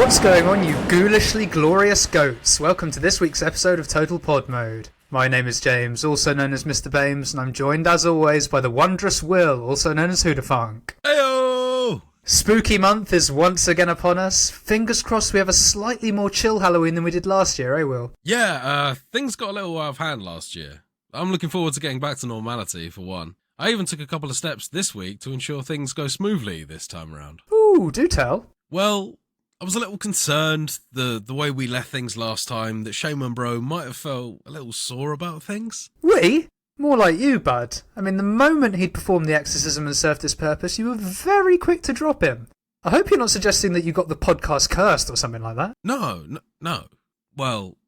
What's going on, you ghoulishly glorious goats? Welcome to this week's episode of Total Pod Mode. My name is James, also known as Mr. Bames, and I'm joined as always by the wondrous Will, also known as Hoodafunk. Heyo! Spooky month is once again upon us. Fingers crossed we have a slightly more chill Halloween than we did last year, eh, Will? Yeah, things got a little out of hand last year. I'm looking forward to getting back to normality, for one. I even took a couple of steps this week to ensure things go smoothly this time around. Ooh, do tell. Well, I was a little concerned the way we left things last time, that Shaman Bro might have felt a little sore about things. We? More like you, bud. I mean, the moment he'd performed the exorcism and served his purpose, you were very quick to drop him. I hope you're not suggesting that you got the podcast cursed or something like that. No. Well,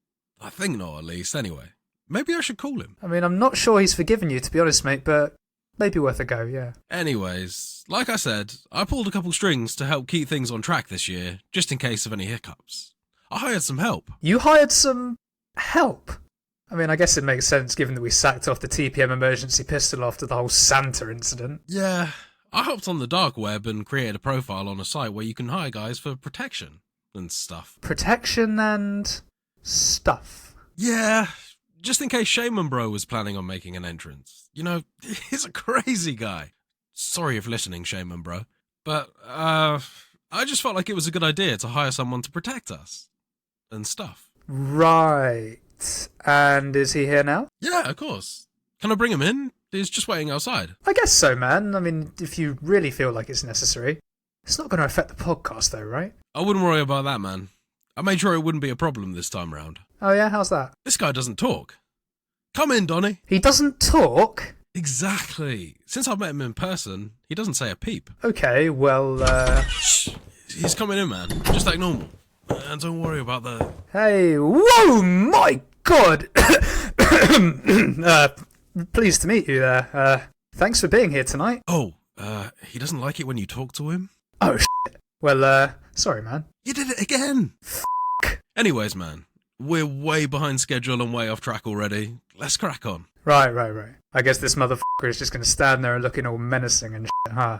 I think not, at least, anyway. Maybe I should call him. I mean, I'm not sure he's forgiven you, to be honest, mate, but maybe worth a go, yeah. Anyways, like I said, I pulled a couple strings to help keep things on track this year, just in case of any hiccups. I hired some help. You hired some help? I mean, I guess it makes sense given that we sacked off the TPM emergency pistol after the whole Santa incident. Yeah, I hopped on the dark web and created a profile on a site where you can hire guys for protection and stuff. Protection and stuff? Yeah, just in case Shaman Bro was planning on making an entrance. You know, he's a crazy guy. Sorry if listening, Shaman Bro. But, I just felt like it was a good idea to hire someone to protect us. And stuff. Right. And is he here now? Yeah, of course. Can I bring him in? He's just waiting outside. I guess so, man. I mean, if you really feel like it's necessary. It's not going to affect the podcast, though, right? I wouldn't worry about that, man. I made sure it wouldn't be a problem this time round. Oh, yeah? How's that? This guy doesn't talk. Come in, Donny. He doesn't talk? Exactly. Since I've met him in person, he doesn't say a peep. Okay, well, Shh. He's coming in, man. Just like normal. And don't worry about the... Hey, whoa, my God! Pleased to meet you there. Thanks for being here tonight. Oh, he doesn't like it when you talk to him? Oh, shit. Well, sorry, man. You did it again! Anyways, man, we're way behind schedule and way off track already. Let's crack on. Right. I guess this motherfucker is just going to stand there looking all menacing and shit, huh?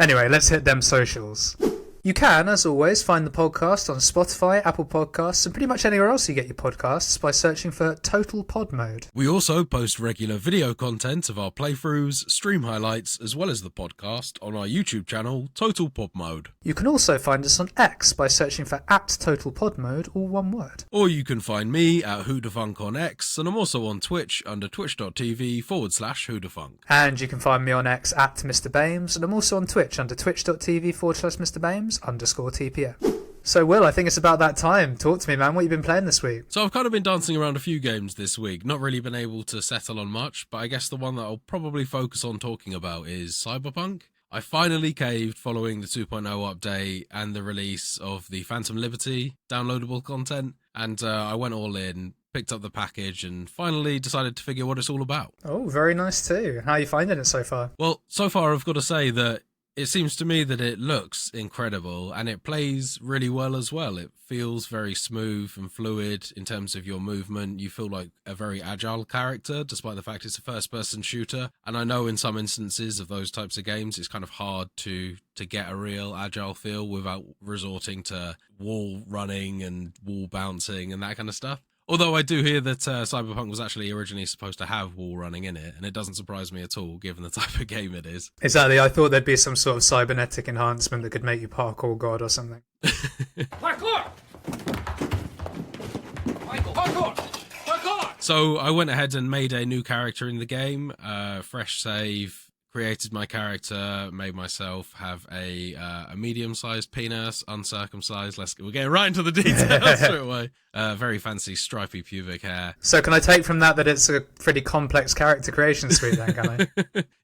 Anyway, let's hit them socials. You can, as always, find the podcast on Spotify, Apple Podcasts, and pretty much anywhere else you get your podcasts by searching for Total Pod Mode. We also post regular video content of our playthroughs, stream highlights, as well as the podcast on our YouTube channel, Total Pod Mode. You can also find us on X by searching for @TotalPodMode, all one word. Or you can find me at Hoodafunk on X, and I'm also on Twitch under twitch.tv/Hoodafunk. And you can find me on X at Mr. Bames, and I'm also on Twitch under twitch.tv/Mr. Bames_TPM. So, Will, I think it's about that time. Talk to me, man. What have you been playing this week? So I've kind of been dancing around a few games this week. Not really been able to settle on much, but I guess the one that I'll probably focus on talking about is Cyberpunk. I finally caved following the 2.0 update and the release of the Phantom Liberty downloadable content, and I went all in, picked up the package, and finally decided to figure what it's all about. Oh, very nice too. How are you finding it so far? Well, so far I've got to say that it seems to me that it looks incredible and it plays really well as well. It feels very smooth and fluid in terms of your movement. You feel like a very agile character, despite the fact it's a first-person shooter. And I know in some instances of those types of games, it's kind of hard to get a real agile feel without resorting to wall running and wall bouncing and that kind of stuff. Although I do hear that Cyberpunk was actually originally supposed to have wall running in it, and it doesn't surprise me at all, given the type of game it is. Exactly, I thought there'd be some sort of cybernetic enhancement that could make you parkour god or something. Parkour! Michael, parkour! Parkour! So I went ahead and made a new character in the game, fresh save, created my character, made myself have a medium-sized penis, uncircumcised. We're getting right into the details straight away. Very fancy stripy pubic hair. So can I take from that it's a pretty complex character creation suite then, can I?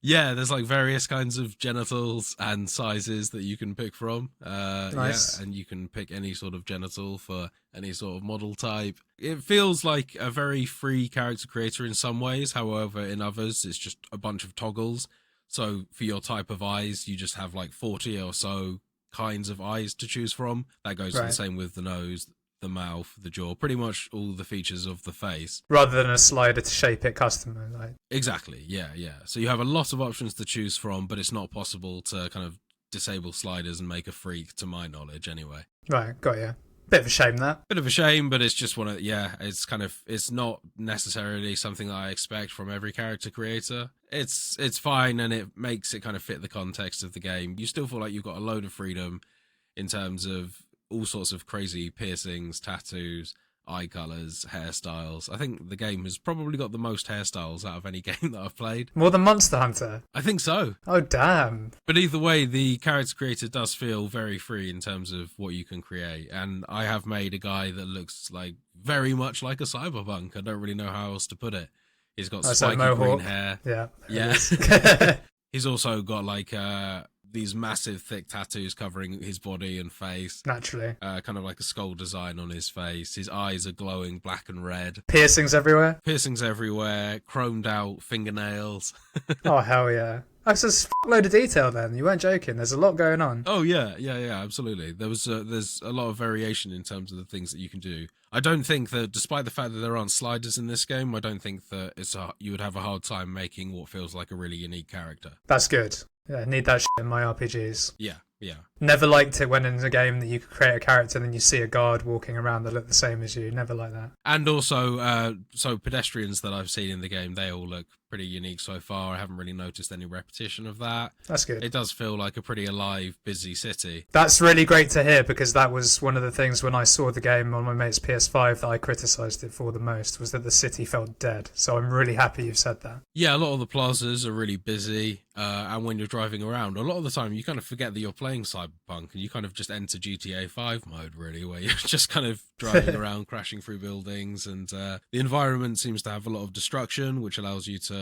Yeah, there's like various kinds of genitals and sizes that you can pick from. Nice. Yeah, and you can pick any sort of genital for any sort of model type. It feels like a very free character creator in some ways. However, in others, it's just a bunch of toggles. So for your type of eyes, you just have like 40 or so kinds of eyes to choose from. That goes the same with the nose, the mouth, the jaw, pretty much all the features of the face. Rather than a slider to shape it custom. Like. Exactly, yeah. So you have a lot of options to choose from, but it's not possible to kind of disable sliders and make a freak, to my knowledge, anyway. Right, got you. Bit of a shame, that. Bit of a shame, but it's just it's not necessarily something that I expect from every character creator. It's fine, and it makes it kind of fit the context of the game. You still feel like you've got a load of freedom in terms of all sorts of crazy piercings, tattoos, eye colours, hairstyles. I think the game has probably got the most hairstyles out of any game that I've played. More than Monster Hunter? I think so. Oh, damn. But either way, the character creator does feel very free in terms of what you can create. And I have made a guy that looks like very much like a cyberpunk. I don't really know how else to put it. He's got spiky green hair. Yeah. He's also got like these massive thick tattoos covering his body and face. Naturally. Kind of like a skull design on his face. His eyes are glowing black and red. Piercings everywhere? Piercings everywhere. Chromed out fingernails. Oh, hell yeah. That's a load of detail then. You weren't joking. There's a lot going on. Oh, yeah, absolutely. There's a lot of variation in terms of the things that you can do. I don't think that, despite the fact that there aren't sliders in this game, I don't think that you would have a hard time making what feels like a really unique character. That's good. Yeah, I need that shit in my RPGs. Yeah. Never liked it when in a game that you could create a character and then you see a guard walking around that look the same as you. Never like that. And also, so pedestrians that I've seen in the game, they all look pretty unique so far. I haven't really noticed any repetition of that. That's good. It does feel like a pretty alive, busy city. That's really great to hear, because that was one of the things when I saw the game on my mate's PS5 that I criticised it for the most, was that the city felt dead. So I'm really happy you've said that. Yeah, a lot of the plazas are really busy, and when you're driving around, a lot of the time you kind of forget that you're playing Cyberpunk, and you kind of just enter GTA 5 mode, really, where you're just kind of driving around, crashing through buildings, and the environment seems to have a lot of destruction, which allows you to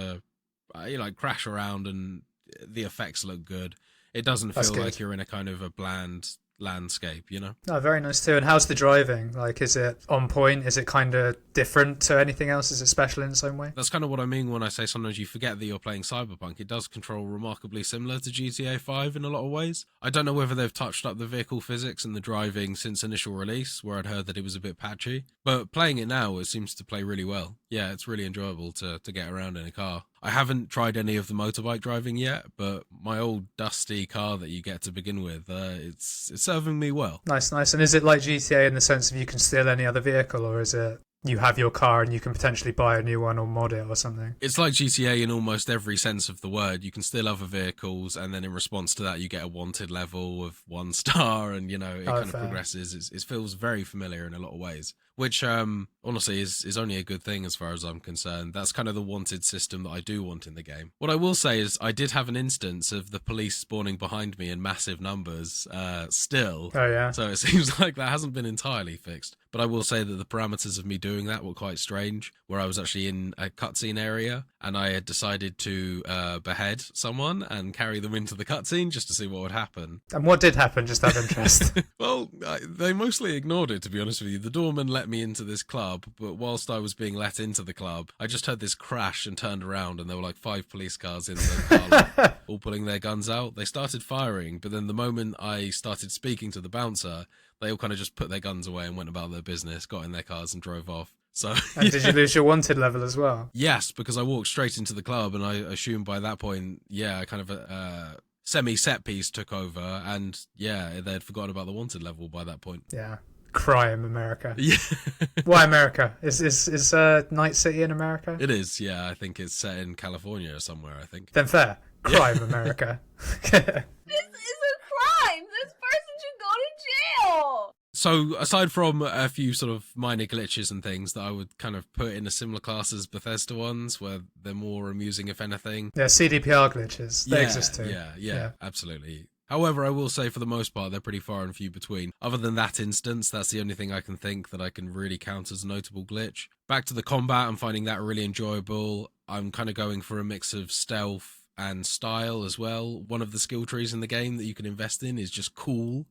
crash around, and the effects look good. It doesn't feel like you're in a kind of a bland landscape, you know? Oh, very nice too. And how's the driving? Like, is it on point? Is it kind of different to anything else? Is it special in some way? That's kind of what I mean when I say sometimes you forget that you're playing Cyberpunk. It does control remarkably similar to GTA 5 in a lot of ways. I don't know whether they've touched up the vehicle physics and the driving since initial release, where I'd heard that it was a bit patchy. But playing it now, it seems to play really well. Yeah, it's really enjoyable to get around in a car. I haven't tried any of the motorbike driving yet, but my old dusty car that you get to begin with, it's serving me well. Nice. And is it like GTA in the sense of you can steal any other vehicle, or is it you have your car and you can potentially buy a new one or mod it or something? It's like GTA in almost every sense of the word. You can steal other vehicles, and then in response to that, you get a wanted level of 1 star, and it kind of progresses. It feels very familiar in a lot of ways, which honestly is only a good thing as far as I'm concerned. That's kind of the wanted system that I do want in the game. What I will say is I did have an instance of the police spawning behind me in massive numbers still. Oh, yeah. So it seems like that hasn't been entirely fixed. But I will say that the parameters of me doing that were quite strange, where I was actually in a cutscene area and I had decided to behead someone and carry them into the cutscene just to see what would happen. And what did happen, just out of interest? Well, they mostly ignored it, to be honest with you. The doorman let me into this club, but whilst I was being let into the club, I just heard this crash and turned around, and there were like 5 police cars in the car, all pulling their guns out. They started firing, but then the moment I started speaking to the bouncer, they all kind of just put their guns away and went about their business, got in their cars and drove off. So, and did you lose your wanted level as well? Yes, because I walked straight into the club, and I assumed by that point, kind of a semi-set piece took over, and they'd forgotten about the wanted level by that point. Yeah. Crime, America. Yeah. Why America? Is Night City in America? It is, yeah. I think it's set in California or somewhere, I think. Then fair. Crime, America. This is a crime! This person should go to jail! So, aside from a few sort of minor glitches and things that I would kind of put in a similar class as Bethesda ones, where they're more amusing, if anything. Yeah, CDPR glitches. They exist too. Yeah, absolutely. However, I will say for the most part, they're pretty far and few between. Other than that instance, that's the only thing I can think that I can really count as a notable glitch. Back to the combat, I'm finding that really enjoyable. I'm kind of going for a mix of stealth and style as well. One of the skill trees in the game that you can invest in is just cool.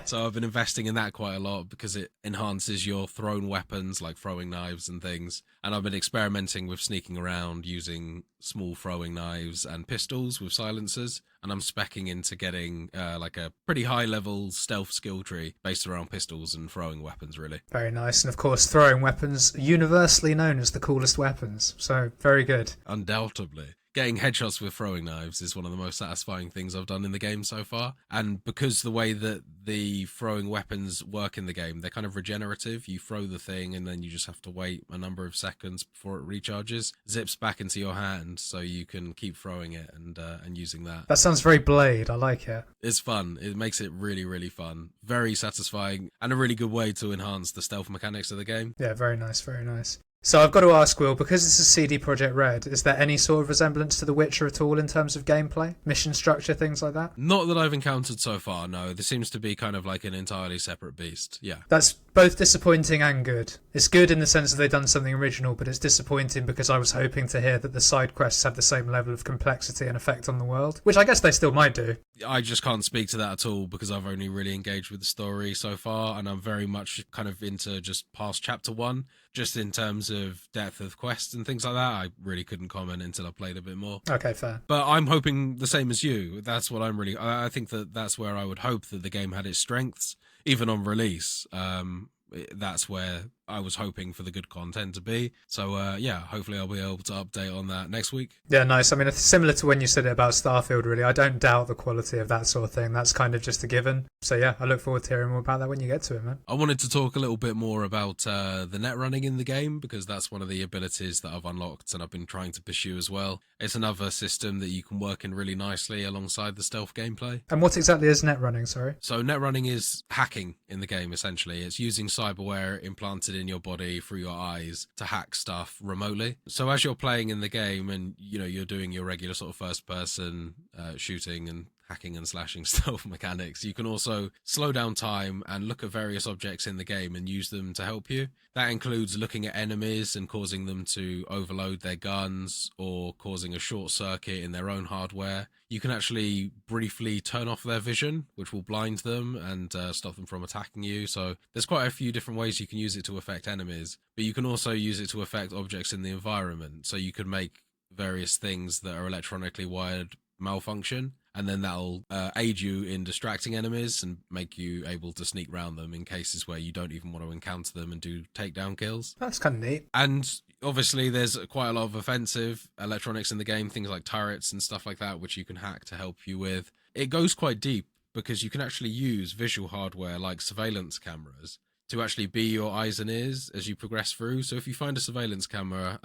So I've been investing in that quite a lot because it enhances your thrown weapons, like throwing knives and things. And I've been experimenting with sneaking around using small throwing knives and pistols with silencers. And I'm speccing into getting like a pretty high level stealth skill tree based around pistols and throwing weapons, really. Very nice. And of course, throwing weapons, universally known as the coolest weapons. So very good. Undoubtedly. getting headshots with throwing knives is one of the most satisfying things I've done in the game so far. And because the way that the throwing weapons work in the game, they're kind of regenerative. You throw the thing and then you just have to wait a number of seconds before it recharges, zips back into your hand, so you can keep throwing it and using that. That sounds very Blade. I like it. It's fun. It makes it really, really fun. Very satisfying and a really good way to enhance the stealth mechanics of the game. Yeah, very nice, very nice. So I've got to ask, Will, because this is CD Projekt Red, is there any sort of resemblance to The Witcher at all in terms of gameplay, mission structure, things like that? Not that I've encountered so far, no. This seems to be kind of like an entirely separate beast, yeah. That's both disappointing and good. It's good in the sense that they've done something original, but it's disappointing because I was hoping to hear that the side quests have the same level of complexity and effect on the world, which I guess they still might do. I just can't speak to that at all because I've only really engaged with the story so far, and I'm very much kind of into just past chapter 1. Just in terms of depth of quests and things like that, I really couldn't comment until I played a bit more. Okay, fair. But I'm hoping the same as you. That's what I'm really... I think that's where I would hope that the game had its strengths, even on release. That's where I was hoping for the good content to be. So, yeah, hopefully I'll be able to update on that next week. Yeah, nice. I mean, it's similar to when you said it about Starfield, really. I don't doubt the quality of that sort of thing. That's kind of just a given. So, yeah, I look forward to hearing more about that when you get to it, man. I wanted to talk a little bit more about the net running in the game, because that's one of the abilities that I've unlocked and I've been trying to pursue as well. It's another system that you can work in really nicely alongside the stealth gameplay. And what exactly is net running, sorry? So net running is hacking in the game, essentially. It's using cyberware implanted in your body through your eyes to hack stuff remotely. So as you're playing in the game and, you know, you're doing your regular sort of first person shooting and hacking and slashing stealth mechanics, you can also slow down time and look at various objects in the game and use them to help you. That includes looking at enemies and causing them to overload their guns or causing a short circuit in their own hardware. You can actually briefly turn off their vision, which will blind them and stop them from attacking you. So there's quite a few different ways you can use it to affect enemies, but you can also use it to affect objects in the environment. So you could make various things that are electronically wired malfunction, and then that'll aid you in distracting enemies and make you able to sneak around them in cases where you don't even want to encounter them and do takedown kills. That's kind of neat. And obviously there's quite a lot of offensive electronics in the game, things like turrets and stuff like that, which you can hack to help you with. It goes quite deep because you can actually use visual hardware like surveillance cameras to actually be your eyes and ears as you progress through. So if you find a surveillance camera,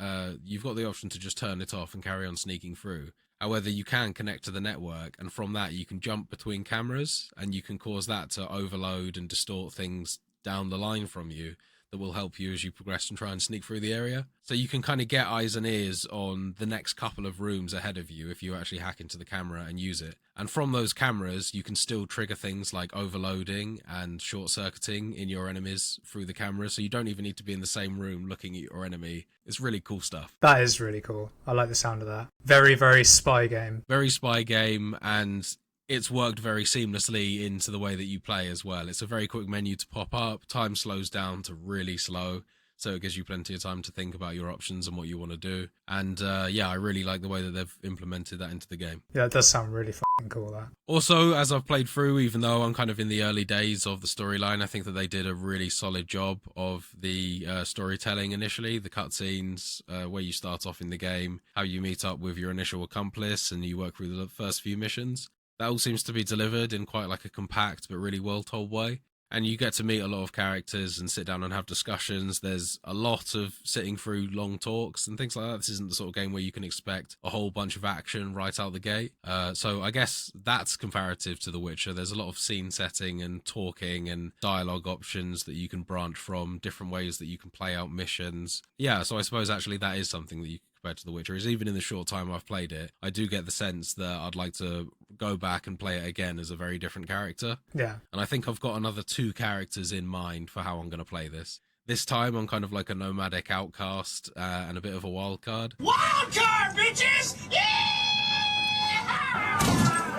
you've got the option to just turn it off and carry on sneaking through. However, you can connect to the network, and from that you can jump between cameras, and you can cause that to overload and distort things down the line from you that will help you as you progress and try and sneak through the area. So you can kind of get eyes and ears on the next couple of rooms ahead of you if you actually hack into the camera and use it. And from those cameras, you can still trigger things like overloading and short-circuiting in your enemies through the camera, so you don't even need to be in the same room looking at your enemy. It's really cool stuff. That is really cool. I like the sound of that. Very, very spy game. Very spy game, and it's worked very seamlessly into the way that you play as well. It's a very quick menu to pop up. Time slows down to really slow, so it gives you plenty of time to think about your options and what you want to do. And yeah, I really like the way that they've implemented that into the game. Yeah, it does sound really fucking cool, that. Also, as I've played through, even though I'm kind of in the early days of the storyline, I think that they did a really solid job of the storytelling initially, the cutscenes, where you start off in the game, how you meet up with your initial accomplice, and you work through the first few missions. That all seems to be delivered in quite like a compact but really well-told way. And you get to meet a lot of characters and sit down and have discussions. There's a lot of sitting through long talks and things like that. This isn't the sort of game where you can expect a whole bunch of action right out the gate. So I guess that's comparative to The Witcher. There's a lot of scene setting and talking and dialogue options that you can branch from, different ways that you can play out missions. Yeah, so I suppose actually that is something that you compared to The Witcher, is even in the short time I've played it, I do get the sense that I'd like to go back and play it again as a very different character. Yeah. And I think I've got another 2 characters in mind for how I'm going to play this. This time I'm kind of like a nomadic outcast and a bit of a wild card. Wild card, bitches! Yeah!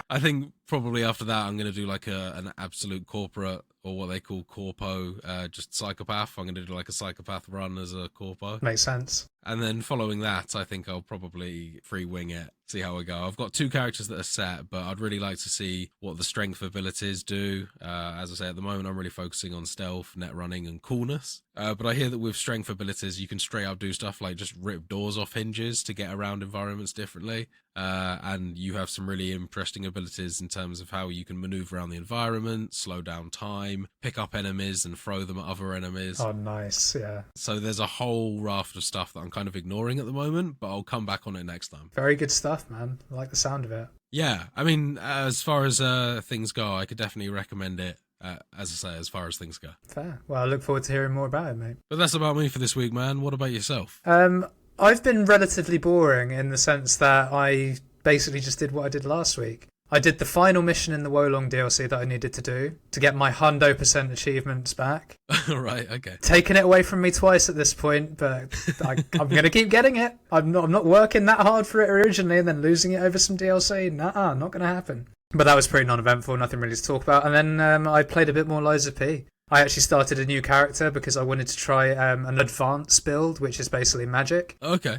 I think probably after that, I'm going to do like an absolute corporate, or what they call corpo, just psychopath. I'm going to do like a psychopath run as a corpo. Makes sense. And then following that, I think I'll probably free wing it, see how I go. I've got 2 characters that are set, but I'd really like to see what the strength abilities do. As I say, at the moment, I'm really focusing on stealth, net running, and coolness. But I hear that with strength abilities, you can straight up do stuff like just rip doors off hinges to get around environments differently. And you have some really interesting abilities in terms of how you can maneuver around the environment, slow down time, pick up enemies and throw them at other enemies. Oh, nice, yeah. So there's a whole raft of stuff that I'm kind of ignoring at the moment, but I'll come back on it next time. Very good stuff, man. I like the sound of it. Yeah, I mean, as far as things go, I could definitely recommend it. As I say, as far as things go. Fair. Well, I look forward to hearing more about it, mate. But that's about me for this week, man. What about yourself? I've been relatively boring in the sense that I basically just did what I did last week. I did the final mission in the Wolong DLC that I needed to do to get my 100% achievements back. Right, okay. Taking it away from me twice at this point, but I'm going to keep getting it. I'm not working that hard for it originally and then losing it over some DLC. Nuh-uh, not going to happen. But that was pretty non-eventful, nothing really to talk about. And then I played a bit more Lies of P. I actually started a new character because I wanted to try an advanced build, which is basically magic. Okay.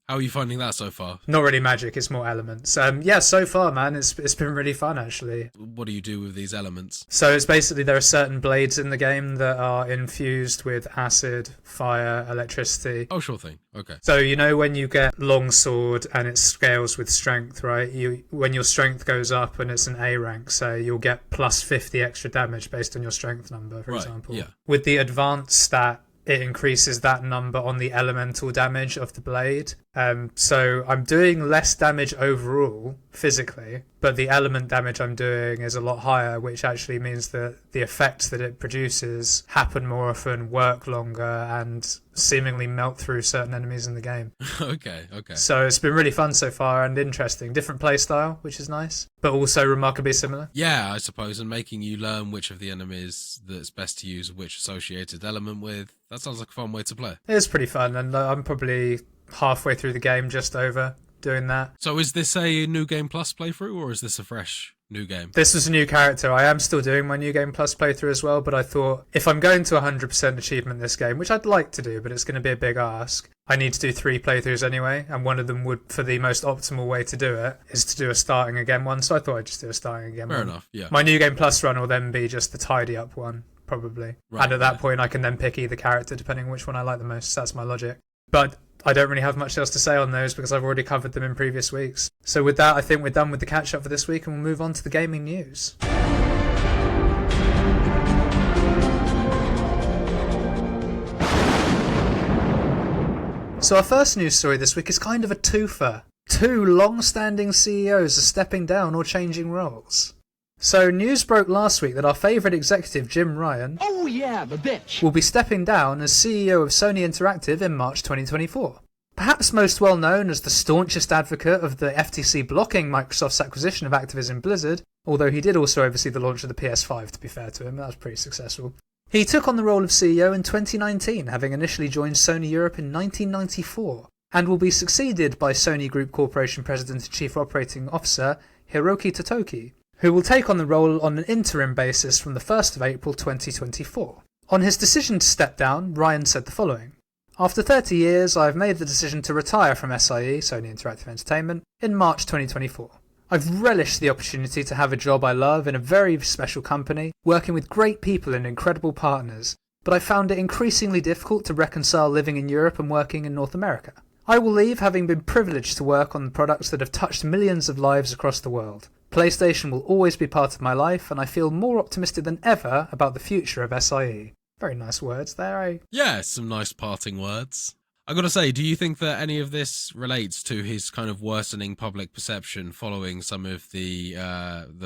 How are you finding that so far? Not really magic, it's more elements. Yeah, so far, man, it's been really fun, actually. What do you do with these elements? So it's basically there are certain blades in the game that are infused with acid, fire, electricity. Oh, sure thing. Okay. So you know when you get longsword and it scales with strength, right? When your strength goes up and it's an A rank, so you'll get plus 50 extra damage based on your strength number, for example. Yeah. With the advanced stat, it increases that number on the elemental damage of the blade. So I'm doing less damage overall, physically, but the element damage I'm doing is a lot higher, which actually means that the effects that it produces happen more often, work longer, and seemingly melt through certain enemies in the game. Okay. So it's been really fun so far and interesting. Different playstyle, which is nice, but also remarkably similar. Yeah, I suppose, and making you learn which of the enemies that's best to use which associated element with. That sounds like a fun way to play. It is pretty fun, and I'm probably halfway through the game, just over, doing that. So is this a New Game Plus playthrough, or is this a fresh new game? This was a new character. I am still doing my New Game Plus playthrough as well, but I thought if I'm going to 100% achievement this game, which I'd like to do, but it's going to be a big ask, I need to do 3 playthroughs anyway, and one of them would, for the most optimal way to do it, is to do a starting again one, so I thought I'd just do a starting again one. Fair enough, yeah. My New Game Plus run will then be just the tidy up one, probably. Right, and at that point I can then pick either character depending on which one I like the most. That's my logic. But I don't really have much else to say on those because I've already covered them in previous weeks. So with that, I think we're done with the catch up for this week and we'll move on to the gaming news. So our first news story this week is kind of a twofer. 2 long-standing CEOs are stepping down or changing roles. So news broke last week that our favourite executive, Jim Ryan, Oh yeah, the bitch. will be stepping down as CEO of Sony Interactive in March 2024. Perhaps most well known as the staunchest advocate of the FTC blocking Microsoft's acquisition of Activision Blizzard, although he did also oversee the launch of the PS5, to be fair to him, that was pretty successful. He took on the role of CEO in 2019, having initially joined Sony Europe in 1994, and will be succeeded by Sony Group Corporation President and Chief Operating Officer Hiroki Totoki, who will take on the role on an interim basis from the 1st of April 2024. On his decision to step down, Ryan said the following: "After 30 years, I have made the decision to retire from SIE, Sony Interactive Entertainment, in March 2024. I've relished the opportunity to have a job I love in a very special company, working with great people and incredible partners, but I found it increasingly difficult to reconcile living in Europe and working in North America. I will leave having been privileged to work on the products that have touched millions of lives across the world. PlayStation will always be part of my life, and I feel more optimistic than ever about the future of SIE." Very nice words there, eh? Yeah, some nice parting words. I gotta say, do you think that any of this relates to his kind of worsening public perception following some of the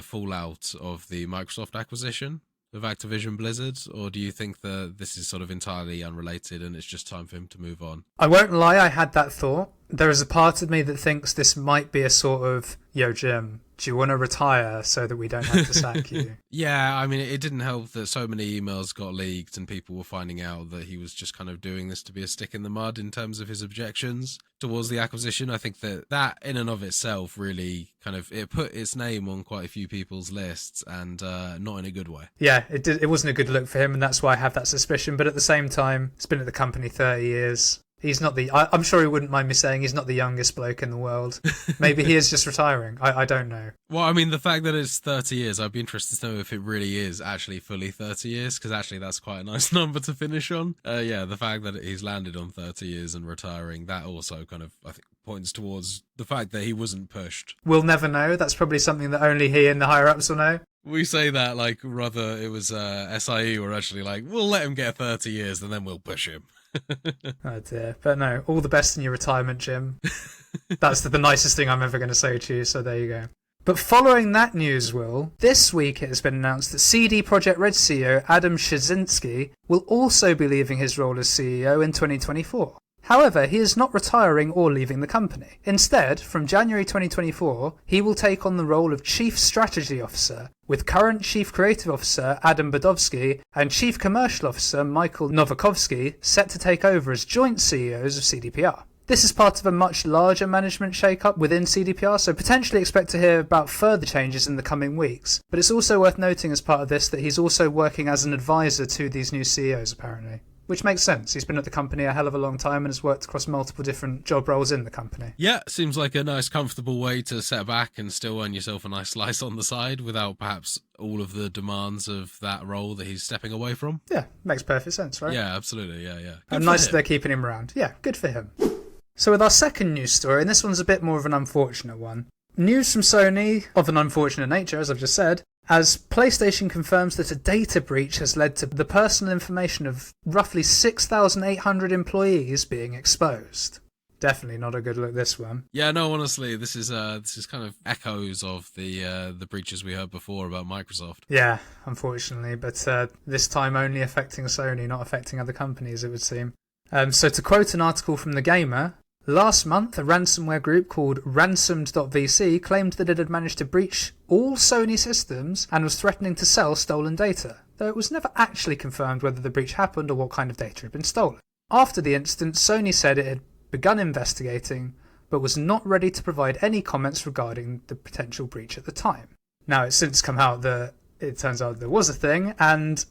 fallout of the Microsoft acquisition of Activision Blizzard, or do you think that this is sort of entirely unrelated and it's just time for him to move on? I won't lie, I had that thought. There is a part of me that thinks this might be a sort of, "Yo, Jim, do you want to retire so that we don't have to sack you? Yeah, I mean, it didn't help that so many emails got leaked and people were finding out that he was just kind of doing this to be a stick in the mud in terms of his objections towards the acquisition. I think that in and of itself really kind of, it put its name on quite a few people's lists, and not in a good way. Yeah, it wasn't a good look for him, and that's why I have that suspicion. But at the same time, he's been at the company 30 years. He's not I'm sure he wouldn't mind me saying he's not the youngest bloke in the world. Maybe he is just retiring. I don't know. Well, I mean, the fact that it's 30 years, I'd be interested to know if it really is actually fully 30 years, because actually that's quite a nice number to finish on. Yeah, the fact that he's landed on 30 years and retiring, that also kind of, I think, points towards the fact that he wasn't pushed. We'll never know. That's probably something that only he and the higher-ups will know. We say that like rather it was SIE were actually like, we'll let him get 30 years and then we'll push him. Oh dear. But no, all the best in your retirement, Jim. That's the nicest thing I'm ever going to say to you, so there you go. But following that news, Will, this week it has been announced that CD Projekt Red CEO Adam Szczynski will also be leaving his role as CEO in 2024. However, he is not retiring or leaving the company. Instead, from January 2024, he will take on the role of Chief Strategy Officer, with current Chief Creative Officer Adam Badowski and Chief Commercial Officer Michael Nowakovsky set to take over as joint CEOs of CDPR. This is part of a much larger management shake-up within CDPR, so potentially expect to hear about further changes in the coming weeks. But it's also worth noting as part of this that he's also working as an advisor to these new CEOs, apparently. Which makes sense. He's been at the company a hell of a long time and has worked across multiple different job roles in the company. Yeah, seems like a nice, comfortable way to set back and still earn yourself a nice slice on the side without perhaps all of the demands of that role that he's stepping away from. Yeah, makes perfect sense, right? Yeah, absolutely. Yeah. And nice that they're keeping him around. Yeah, good for him. So with our second news story, and this one's a bit more of an unfortunate one. News from Sony, of an unfortunate nature, as I've just said, as PlayStation confirms that a data breach has led to the personal information of roughly 6,800 employees being exposed. Definitely not a good look, this one. Yeah, no, honestly, this is kind of echoes of the breaches we heard before about Microsoft. Yeah, unfortunately, but this time only affecting Sony, not affecting other companies, it would seem. So to quote an article from The Gamer, last month, a ransomware group called ransomed.vc claimed that it had managed to breach all Sony systems and was threatening to sell stolen data, though it was never actually confirmed whether the breach happened or what kind of data had been stolen. After the incident, Sony said it had begun investigating, but was not ready to provide any comments regarding the potential breach at the time. Now, it's since come out that it turns out there was a thing, and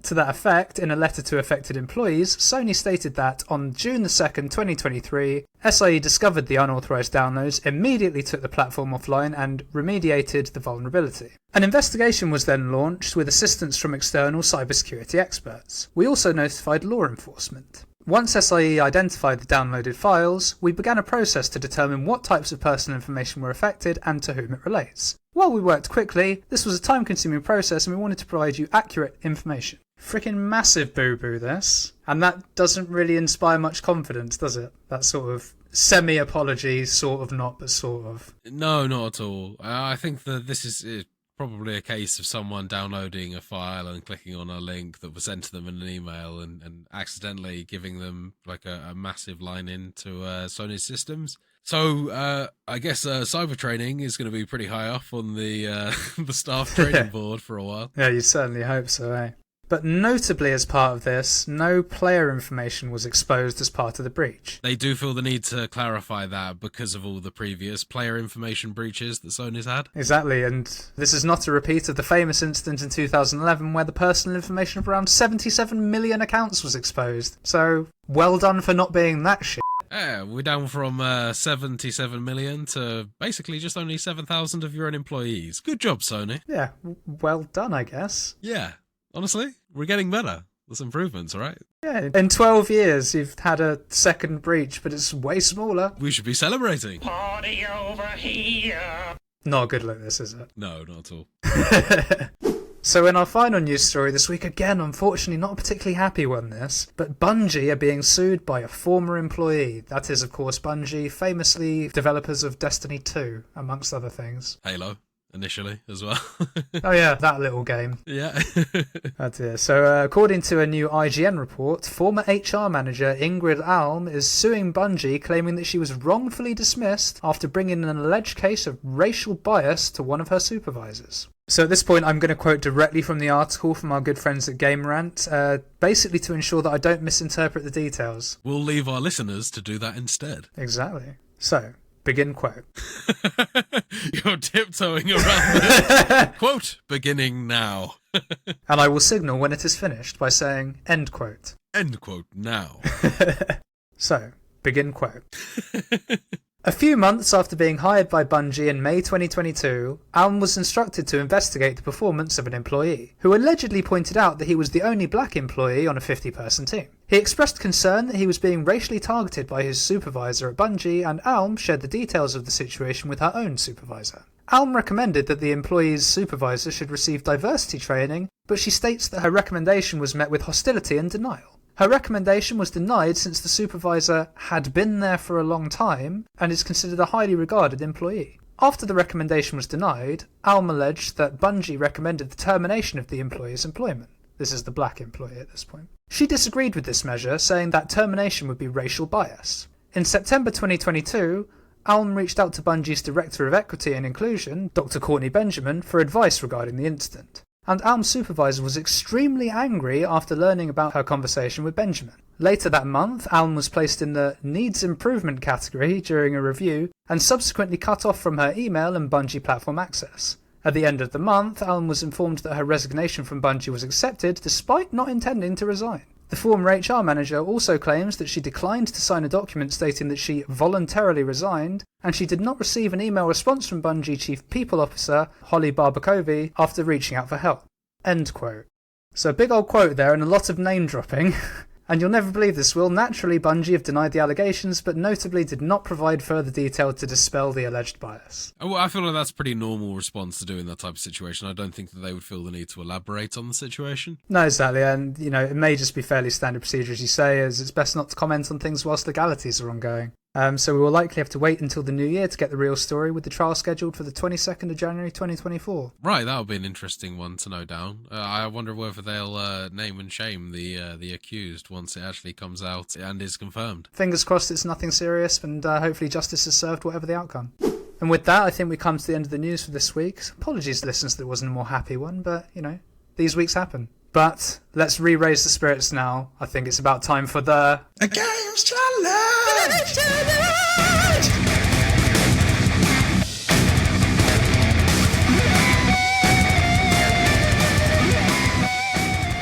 to that effect, in a letter to affected employees, Sony stated that on June the 2nd, 2023, SIE discovered the unauthorized downloads, immediately took the platform offline and remediated the vulnerability. An investigation was then launched with assistance from external cybersecurity experts. We also notified law enforcement. Once SIE identified the downloaded files, we began a process to determine what types of personal information were affected and to whom it relates. While we worked quickly, this was a time-consuming process and we wanted to provide you accurate information. Freaking massive boo-boo, this. And that doesn't really inspire much confidence, does it? That sort of semi-apology, sort of not, but sort of. No, not at all. I think that this is probably a case of someone downloading a file and clicking on a link that was sent to them in an email and accidentally giving them like a massive line into Sony's systems. So I guess cyber training is going to be pretty high up on the the staff training board for a while. Yeah, you certainly hope so, eh? But notably as part of this, no player information was exposed as part of the breach. They do feel the need to clarify that because of all the previous player information breaches that Sony's had. Exactly, and this is not a repeat of the famous incident in 2011 where the personal information of around 77 million accounts was exposed. So, well done for not being that shit. Yeah, we're down from 77 million to basically just only 7,000 of your own employees. Good job, Sony. Yeah, well done, I guess. Yeah. Honestly, we're getting better. There's improvements, all right? Yeah, in 12 years you've had a second breach, but it's way smaller. We should be celebrating. Party over here. Not a good look, this, is it? No, not at all. So in our final news story this week, again, unfortunately not a particularly happy one this, but Bungie are being sued by a former employee. That is, of course, Bungie, famously developers of Destiny 2, amongst other things. Halo. initially as well. Oh yeah, that little game. Yeah. Oh dear. So according to a new IGN report, former HR manager Ingrid Alm is suing Bungie, claiming that she was wrongfully dismissed after bringing an alleged case of racial bias to one of her supervisors. So at this point, I'm going to quote directly from the article from our good friends at Game Rant, basically to ensure that I don't misinterpret the details. We'll leave our listeners to do that instead. Exactly. So, begin quote. You're tiptoeing around it. Quote, beginning now. And I will signal when it is finished by saying end quote. End quote now. So, begin quote. A few months after being hired by Bungie in May 2022, Alm was instructed to investigate the performance of an employee, who allegedly pointed out that he was the only black employee on a 50-person team. He expressed concern that he was being racially targeted by his supervisor at Bungie, and Alm shared the details of the situation with her own supervisor. Alm recommended that the employee's supervisor should receive diversity training, but she states that her recommendation was met with hostility and denial. Her recommendation was denied since the supervisor had been there for a long time and is considered a highly regarded employee. After the recommendation was denied, Alm alleged that Bungie recommended the termination of the employee's employment. This is the black employee at this point. She disagreed with this measure, saying that termination would be racial bias. In September 2022, Alm reached out to Bungie's Director of Equity and Inclusion, Dr. Courtney Benjamin, for advice regarding the incident. And Alm's supervisor was extremely angry after learning about her conversation with Benjamin. Later that month, Alm was placed in the Needs Improvement category during a review and subsequently cut off from her email and Bungie platform access. At the end of the month, Alm was informed that her resignation from Bungie was accepted despite not intending to resign. The former HR manager also claims that she declined to sign a document stating that she voluntarily resigned, and she did not receive an email response from Bungie Chief People Officer Holly Barbakovi after reaching out for help. End quote. So a big old quote there and a lot of name dropping. And you'll never believe this, Will. Naturally, Bungie have denied the allegations, but notably did not provide further detail to dispel the alleged bias. Oh, well, I feel like that's a pretty normal response to do in that type of situation. I don't think that they would feel the need to elaborate on the situation. No, exactly. And, it may just be fairly standard procedure, as you say, as it's best not to comment on things whilst legalities are ongoing. So we will likely have to wait until the new year to get the real story, with the trial scheduled for the 22nd of January 2024. Right, that'll be an interesting one to note down. I wonder whether they'll name and shame the accused once it actually comes out and is confirmed. Fingers crossed it's nothing serious, and hopefully justice is served whatever the outcome. And with that, I think we come to the end of the news for this week. Apologies, listeners, that it wasn't a more happy one, but, these weeks happen. But let's re-raise the spirits now. I think it's about time for the... A Games Challenge!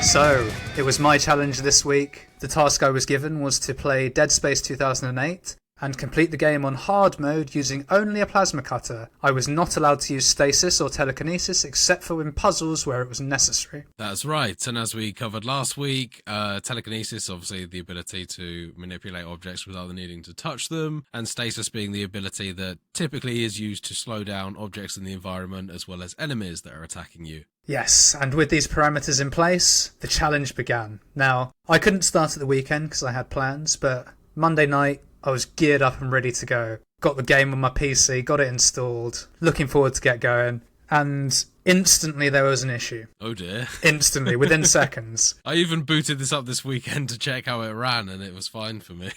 So, it was my challenge this week. The task I was given was to play Dead Space 2008 and complete the game on hard mode using only a plasma cutter. I was not allowed to use stasis or telekinesis except for in puzzles where it was necessary. That's right, and as we covered last week, telekinesis, obviously the ability to manipulate objects without needing to touch them, and stasis being the ability that typically is used to slow down objects in the environment as well as enemies that are attacking you. Yes, and with these parameters in place, the challenge began. Now, I couldn't start at the weekend because I had plans, but Monday night, I was geared up and ready to go. Got the game on my PC, got it installed, looking forward to get going, and instantly there was an issue. Oh dear. Instantly, within seconds. I even booted this up this weekend to check how it ran, and it was fine for me.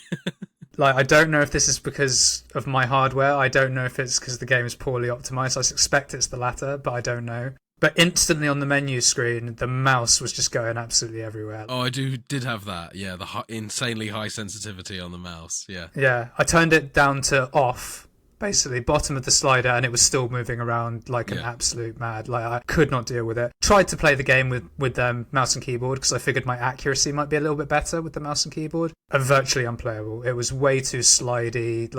I don't know if this is because of my hardware, I don't know if it's because the game is poorly optimised, I suspect it's the latter, but I don't know. But instantly on the menu screen, the mouse was just going absolutely everywhere. Oh, I did have that. Yeah, the insanely high sensitivity on the mouse. Yeah. Yeah, I turned it down to off, basically, bottom of the slider, and it was still moving around like an absolute mad. I could not deal with it. Tried to play the game with mouse and keyboard because I figured my accuracy might be a little bit better with the mouse and keyboard. Virtually unplayable. It was way too slidey.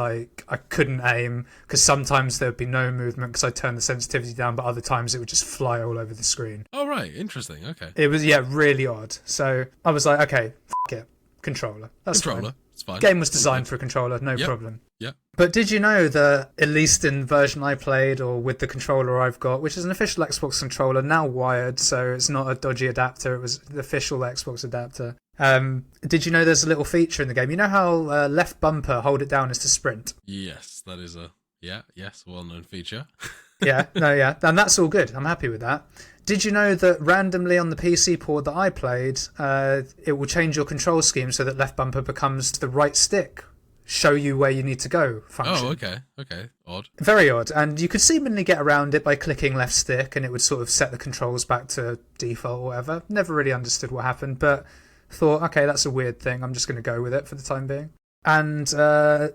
I couldn't aim because sometimes there would be no movement because I turned the sensitivity down, but other times it would just fly all over the screen. Oh, right. Interesting. Okay. It was, really odd. So I was like, okay, it. Controller. That's controller. Fine. It's fine. Game was designed for a controller, no problem. Yeah. But did you know that, at least in the version I played, or with the controller I've got, which is an official Xbox controller, now wired, so it's not a dodgy adapter, it was the official Xbox adapter. Did you know there's a little feature in the game? You know how left bumper, hold it down, is to sprint? Yes, that is a Yes, well-known feature. Yeah, no, yeah, and that's all good. I'm happy with that. Did you know that randomly on the PC port that I played, it will change your control scheme so that left bumper becomes the right stick, show you where you need to go function. Oh, okay, odd. Very odd, and you could seemingly get around it by clicking left stick, and it would sort of set the controls back to default or whatever. Never really understood what happened, but thought, okay, that's a weird thing. I'm just going to go with it for the time being. And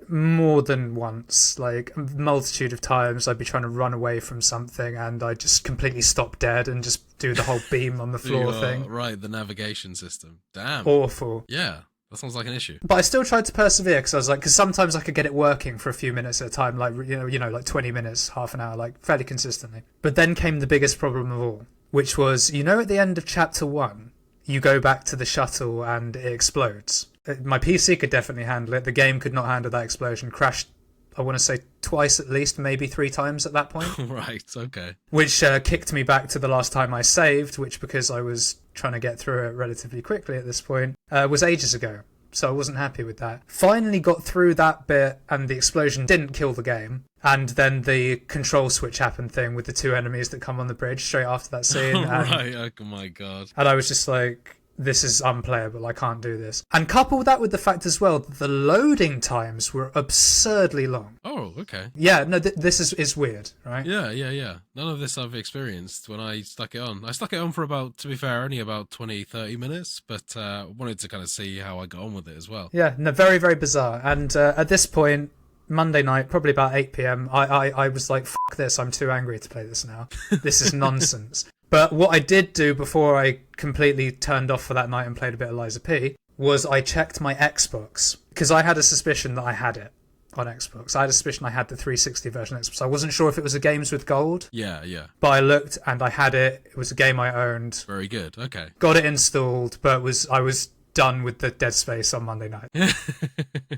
more than once, like a multitude of times, I'd be trying to run away from something and I'd just completely stop dead and just do the whole beam on the floor thing. Right, the navigation system. Damn. Awful. Yeah, that sounds like an issue. But I still tried to persevere because I was like, because sometimes I could get it working for a few minutes at a time, like, like 20 minutes, half an hour, like fairly consistently. But then came the biggest problem of all, which was, at the end of chapter 1, you go back to the shuttle and it explodes. My PC could definitely handle it. The game could not handle that explosion. Crashed, I want to say, twice at least, maybe 3 times at that point. Right, okay. Which kicked me back to the last time I saved, which, because I was trying to get through it relatively quickly at this point, was ages ago. So I wasn't happy with that. Finally got through that bit and the explosion didn't kill the game. And then the control switch happened thing with the 2 enemies that come on the bridge straight after that scene. Right, oh my god. And I was just like, this is unplayable, I can't do this. And couple that with the fact as well that the loading times were absurdly long. Oh, okay. Yeah, no, this is weird, right? Yeah. None of this I've experienced when I stuck it on. I stuck it on for about, to be fair, only about 20, 30 minutes, but wanted to kind of see how I got on with it as well. Yeah, no, very, very bizarre. And at this point, Monday night, probably about 8 p.m, I was like, fuck this, I'm too angry to play this now. This is nonsense. But what I did do before I completely turned off for that night and played a bit of Liza P was I checked my Xbox, because I had a suspicion that I had it on Xbox. I had a suspicion I had the 360 version of Xbox. I wasn't sure if it was a Games with Gold. Yeah. But I looked and I had it. It was a game I owned. Very good, okay. Got it installed, but I was done with the Dead Space on Monday night.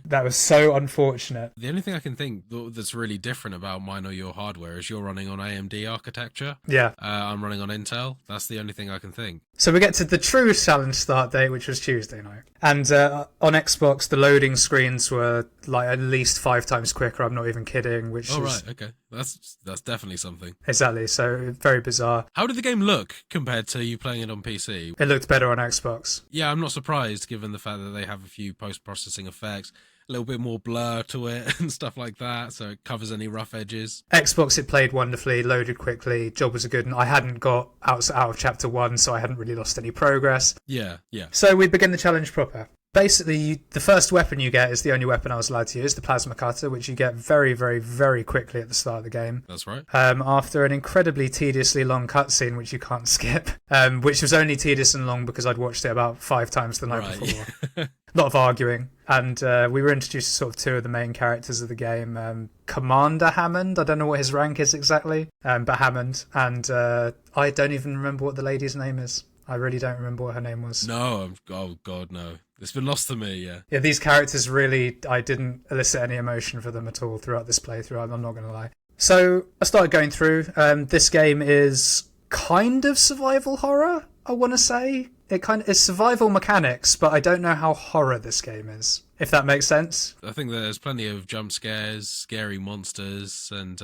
That was so unfortunate. The only thing I can think that's really different about mine or your hardware is you're running on AMD architecture. Yeah. I'm running on Intel. That's the only thing I can think. So we get to the true challenge start date, which was Tuesday night. And on Xbox, the loading screens were like at least 5 times quicker. I'm not even kidding. Right, okay. That's definitely something. Exactly. So very bizarre. How did the game look compared to you playing it on PC? It looked better on Xbox. Yeah, I'm not surprised given the fact that they have a few post-processing effects, a little bit more blur to it and stuff like that, so it covers any rough edges. Xbox, it played wonderfully, loaded quickly, job was good, and I hadn't got out of chapter 1, so I hadn't really lost any progress. Yeah. So we begin the challenge proper. Basically, the first weapon you get is the only weapon I was allowed to use, the plasma cutter, which you get very, very, very quickly at the start of the game. That's right. After an incredibly tediously long cutscene, which you can't skip, which was only tedious and long because I'd watched it about 5 times the night before. A lot of arguing. And we were introduced to sort of 2 of the main characters of the game. Commander Hammond, I don't know what his rank is exactly, but Hammond. And I don't even remember what the lady's name is. I really don't remember what her name was. No, oh god, no. It's been lost to me, yeah. Yeah, these characters really, I didn't elicit any emotion for them at all throughout this playthrough, I'm not going to lie. So I started going through. This game is kind of survival horror, I want to say. It kind of is survival mechanics, but I don't know how horror this game is, if that makes sense. I think there's plenty of jump scares, scary monsters, and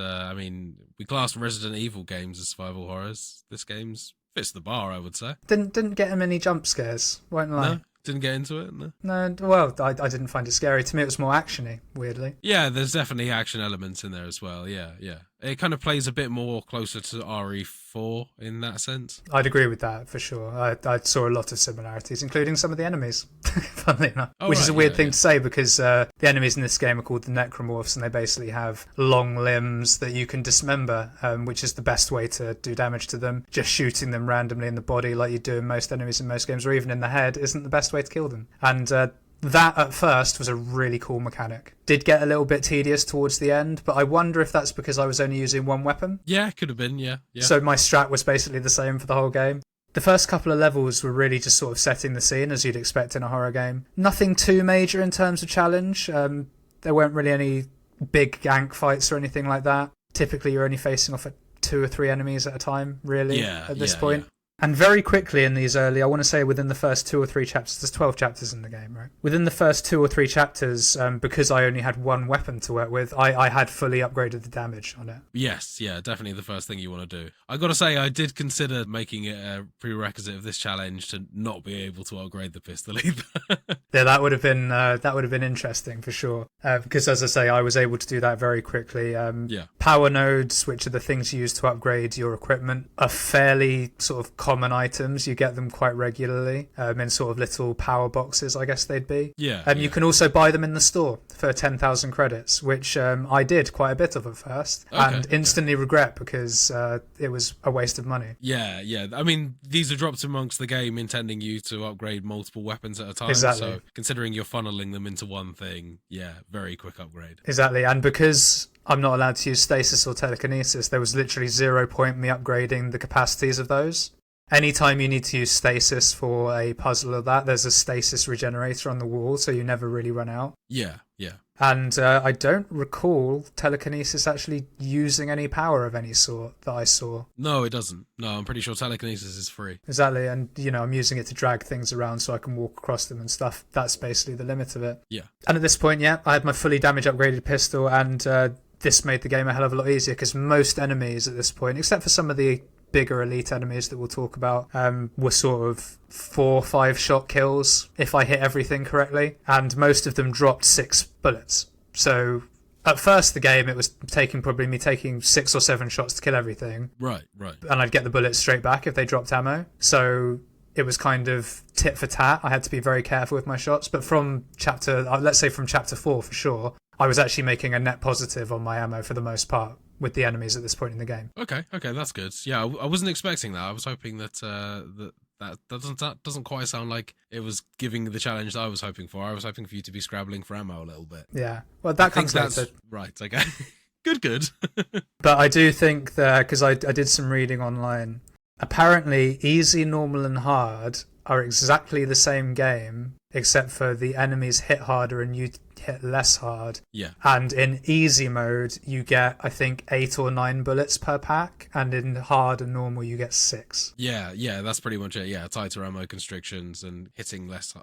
we class Resident Evil games as survival horrors. This game's fits the bar, I would say. Didn't get him any jump scares, won't lie. No, didn't get into it, no. No, well, I didn't find it scary. To me, it was more actiony, weirdly. Yeah, there's definitely action elements in there as well, yeah. It kind of plays a bit more closer to RE4 in that sense. I'd agree with that, for sure. I saw a lot of similarities, including some of the enemies, funnily enough. Which is a weird thing to say, because the enemies in this game are called the Necromorphs, and they basically have long limbs that you can dismember, which is the best way to do damage to them. Just shooting them randomly in the body like you do in most enemies in most games, or even in the head, isn't the best way to kill them. And that at first was a really cool mechanic. Did get a little bit tedious towards the end, but I wonder if that's because I was only using one weapon. Yeah, could have been, yeah. So my strat was basically the same for the whole game. The first couple of levels were really just sort of setting the scene, as you'd expect in a horror game. Nothing too major in terms of challenge. There weren't really any big gank fights or anything like that. Typically, you're only facing off at 2 or 3 enemies at a time, really, at this point. Yeah. And very quickly in these early, I want to say within the first 2 or 3 chapters, there's 12 chapters in the game, right? Within the first 2 or 3 chapters, because I only had one weapon to work with, I had fully upgraded the damage on it. Yes, yeah, definitely the first thing you want to do. I got to say, I did consider making it a prerequisite of this challenge to not be able to upgrade the pistol either. Yeah, that would have been interesting for sure. Because as I say, I was able to do that very quickly. Yeah. Power nodes, which are the things you use to upgrade your equipment, are fairly sort of common items. You get them quite regularly in sort of little power boxes, I guess they'd be. Yeah. You can also buy them in the store for 10,000 credits, which I did quite a bit of at first, and instantly regret because it was a waste of money. Yeah, yeah. I mean, these are dropped amongst the game intending you to upgrade multiple weapons at a time. Exactly. So considering you're funneling them into one thing, yeah, very quick upgrade. Exactly. And because I'm not allowed to use stasis or telekinesis, there was literally 0 point me upgrading the capacities of those. Anytime you need to use stasis for a puzzle of that, there's a stasis regenerator on the wall, so you never really run out. Yeah, yeah. And I don't recall telekinesis actually using any power of any sort that I saw. No, it doesn't. No, I'm pretty sure telekinesis is free. Exactly, and I'm using it to drag things around so I can walk across them and stuff. That's basically the limit of it. Yeah. And at this point, yeah, I had my fully damage upgraded pistol, and this made the game a hell of a lot easier because most enemies at this point, except for some of the bigger elite enemies that we'll talk about, were sort of 4 or 5 shot kills if I hit everything correctly, and most of them dropped 6 bullets. So at first the game, it was probably me taking 6 or 7 shots to kill everything. Right, right. And I'd get the bullets straight back if they dropped ammo. So it was kind of tit for tat. I had to be very careful with my shots. But from let's say from chapter 4 for sure, I was actually making a net positive on my ammo for the most part with the enemies at this point in the game. Okay, that's good. Yeah, I wasn't expecting that. I was hoping that that doesn't quite sound like it was giving the challenge that I was hoping for. I was hoping for you to be scrabbling for ammo a little bit. Yeah, well, that comes later. Right, okay. Good. But I do think that, because I did some reading online, apparently easy, normal, and hard are exactly the same game, except for the enemies hit harder and you hit less hard. Yeah. And in easy mode, you get, I think, 8 or 9 bullets per pack, and in hard and normal, you get 6. Yeah, that's pretty much it. Yeah, tighter ammo constrictions and hitting less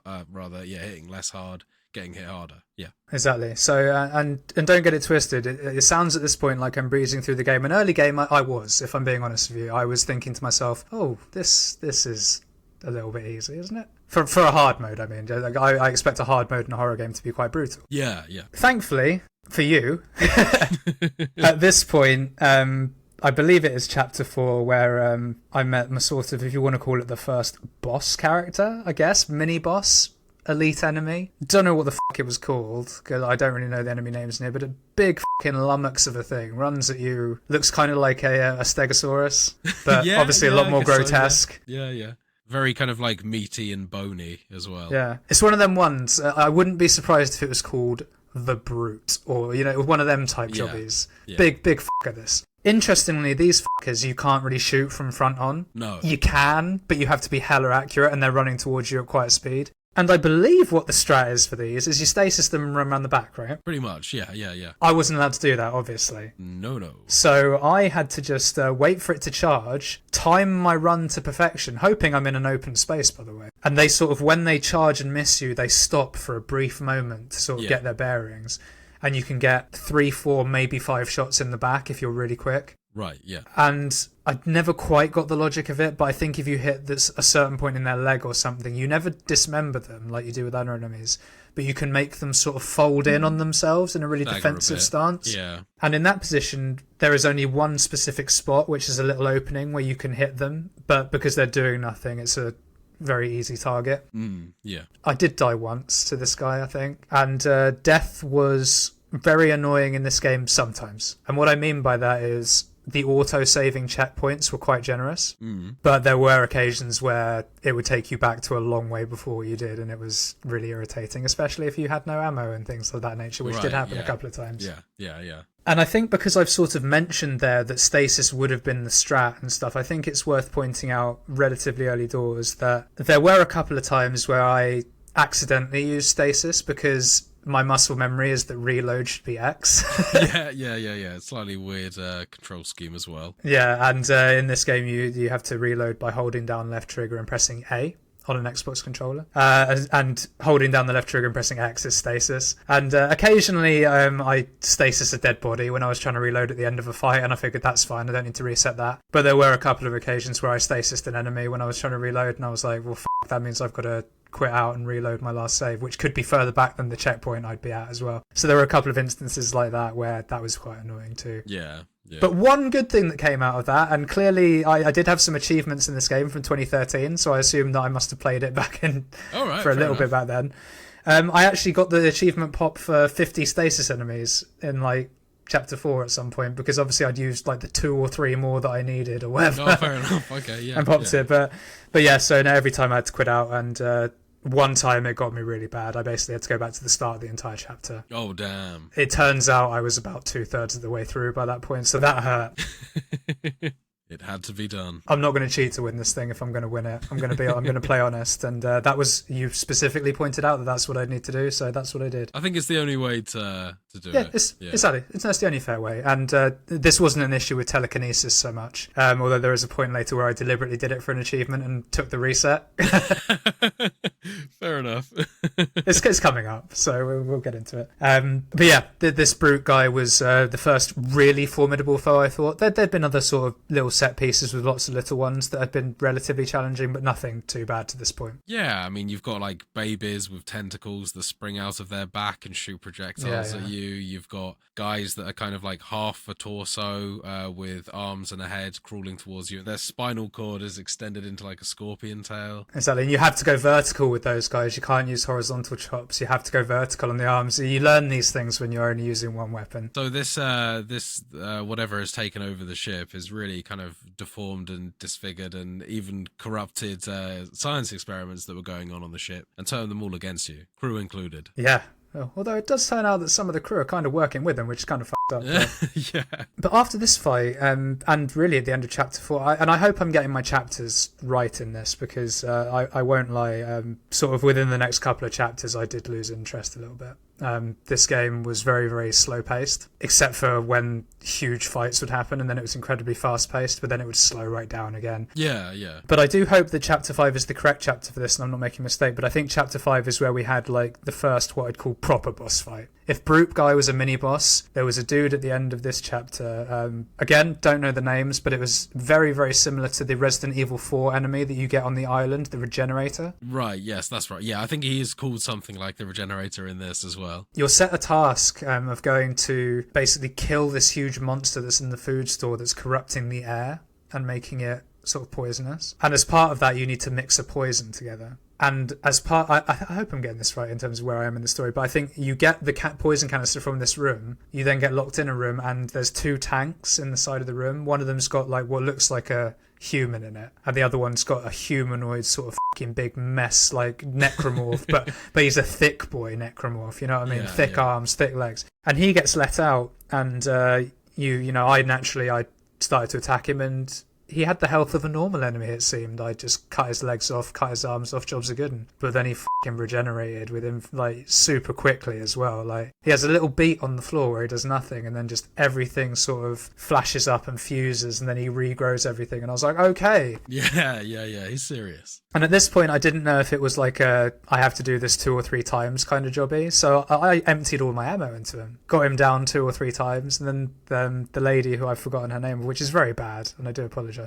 hard, getting hit harder. Yeah. Exactly. So, and don't get it twisted. It sounds at this point like I'm breezing through the game. An early game, I was, if I'm being honest with you. I was thinking to myself, oh, this is a little bit easy, isn't it? For a hard mode, I mean. Like, I expect a hard mode in a horror game to be quite brutal. Yeah. Thankfully, for you, at this point, I believe it is chapter 4 where I met my sort of, if you want to call it the first boss character, I guess, mini-boss, elite enemy. Don't know what the fuck it was called, because I don't really know the enemy names in here, but a big fucking lummox of a thing runs at you, looks kind of like a stegosaurus, but obviously a lot more grotesque. So, yeah. Very kind of like meaty and bony as well. Yeah. It's one of them ones. I wouldn't be surprised if it was called The Brute or, one of them type jobbies. Yeah. Big fucker this. Interestingly, these fuckers you can't really shoot from front on. No. You can, but you have to be hella accurate and they're running towards you at quite a speed. And I believe what the strat is for these is you stasis them and run around the back, right? Pretty much, yeah. I wasn't allowed to do that, obviously. No. So I had to just wait for it to charge, time my run to perfection, hoping I'm in an open space, by the way. And they sort of, when they charge and miss you, they stop for a brief moment to sort of get their bearings. And you can get 3, 4, maybe 5 shots in the back if you're really quick. Right, yeah. And I never quite got the logic of it, but I think if you hit a certain point in their leg or something, you never dismember them like you do with other enemies, but you can make them sort of fold in on themselves in a really defensive stance. Yeah. And in that position, there is only one specific spot, which is a little opening where you can hit them, but because they're doing nothing, it's a very easy target. Yeah. I did die once to this guy, I think, and death was very annoying in this game sometimes. And what I mean by that is the auto-saving checkpoints were quite generous, but there were occasions where it would take you back to a long way before you did, and it was really irritating, especially if you had no ammo and things of that nature, which did happen a couple of times. Yeah. And I think because I've sort of mentioned there that stasis would have been the strat and stuff, I think it's worth pointing out relatively early doors that there were a couple of times where I accidentally used stasis because my muscle memory is that reload should be X. yeah. Slightly weird control scheme as well. Yeah, and in this game you have to reload by holding down left trigger and pressing A on an Xbox controller, and holding down the left trigger and pressing X is stasis. And occasionally I stasis a dead body when I was trying to reload at the end of a fight, and I figured that's fine, I don't need to reset that. But there were a couple of occasions where I stasised an enemy when I was trying to reload, and I was like, well, that means I've got to quit out and reload my last save, which could be further back than the checkpoint I'd be at as well. So there were a couple of instances like that where that was quite annoying too. Yeah. But one good thing that came out of that, and clearly I did have some achievements in this game from 2013, so I assume that I must have played it back in for a little bit back then. I actually got the achievement pop for 50 stasis enemies in like chapter 4 at some point, because obviously I'd used like the 2 or 3 more that I needed or whatever. Oh, fair enough. Okay, yeah. And popped it. But yeah, so now every time I had to quit out, and one time it got me really bad. I basically had to go back to the start of the entire chapter. Oh, damn. It turns out I was about 2/3 of the way through by that point, so that hurt. It had to be done. I'm not going to cheat to win this thing if I'm going to win it. I'm going to play honest, and that was, you specifically pointed out that that's what I need to do, so that's what I did. I think it's the only way to do it. Exactly. That's the only fair way. And this wasn't an issue with telekinesis so much, although there is a point later where I deliberately did it for an achievement and took the reset. Fair enough. It's coming up, so we'll get into it. But yeah, this brute guy was the first really formidable foe, I thought. There'd been other sort of little set pieces with lots of little ones that had been relatively challenging, but nothing too bad to this point. Yeah, I mean, you've got like babies with tentacles that spring out of their back and shoot projectiles at you. You've got guys that are kind of like half a torso with arms and a head crawling towards you. Their spinal cord is extended into like a scorpion tail. Exactly, and you have to go vertical with those guys. You can't use horizontal chops. You have to go vertical on the arms. You learn these things when you're only using one weapon. So this whatever has taken over the ship is really kind of deformed and disfigured and even corrupted science experiments that were going on the ship and turned them all against you, crew included. Yeah. Although it does turn out that some of the crew are kind of working with him, which is kind of fucked up. Yeah. But after this fight, and really at the end of chapter 4, and I hope I'm getting my chapters right in this, because I won't lie, sort of within the next couple of chapters I did lose interest a little bit. This game was very, very slow paced, except for when huge fights would happen, and then it was incredibly fast paced, but then it would slow right down again. Yeah. But I do hope that chapter 5 is the correct chapter for this, and I'm not making a mistake, but I think chapter 5 is where we had like the first what I'd call proper boss fight. If Brute Guy was a mini boss, there was a dude at the end of this chapter, again, don't know the names, but it was very, very similar to the Resident Evil 4 enemy that you get on the island, the Regenerator. Right, yes, that's right. Yeah, I think he is called something like the Regenerator in this as well. You're set a task of going to basically kill this huge monster that's in the food store that's corrupting the air and making it sort of poisonous. And as part of that, you need to mix a poison together. And as part, I hope I'm getting this right in terms of where I am in the story, but I think you get the poison canister from this room. You then get locked in a room, and there's 2 tanks in the side of the room. One of them's got like what looks like a human in it, and the other one's got a humanoid sort of fucking big mess like necromorph, but he's a thick boy necromorph. You know what I mean? Thick arms, thick legs, and he gets let out, and I started to attack him, and he had the health of a normal enemy, it seemed. I just cut his legs off, cut his arms off, jobs are good. But then he fucking regenerated with him, like, super quickly as well. Like, he has a little beat on the floor where he does nothing, and then just everything sort of flashes up and fuses, and then he regrows everything. And I was like, okay. Yeah, he's serious. And at this point, I didn't know if it was like I have to do this 2 or 3 times kind of jobby. So I emptied all my ammo into him, got him down 2 or 3 times, and then the lady, who I've forgotten her name, which is very bad, and I do apologise.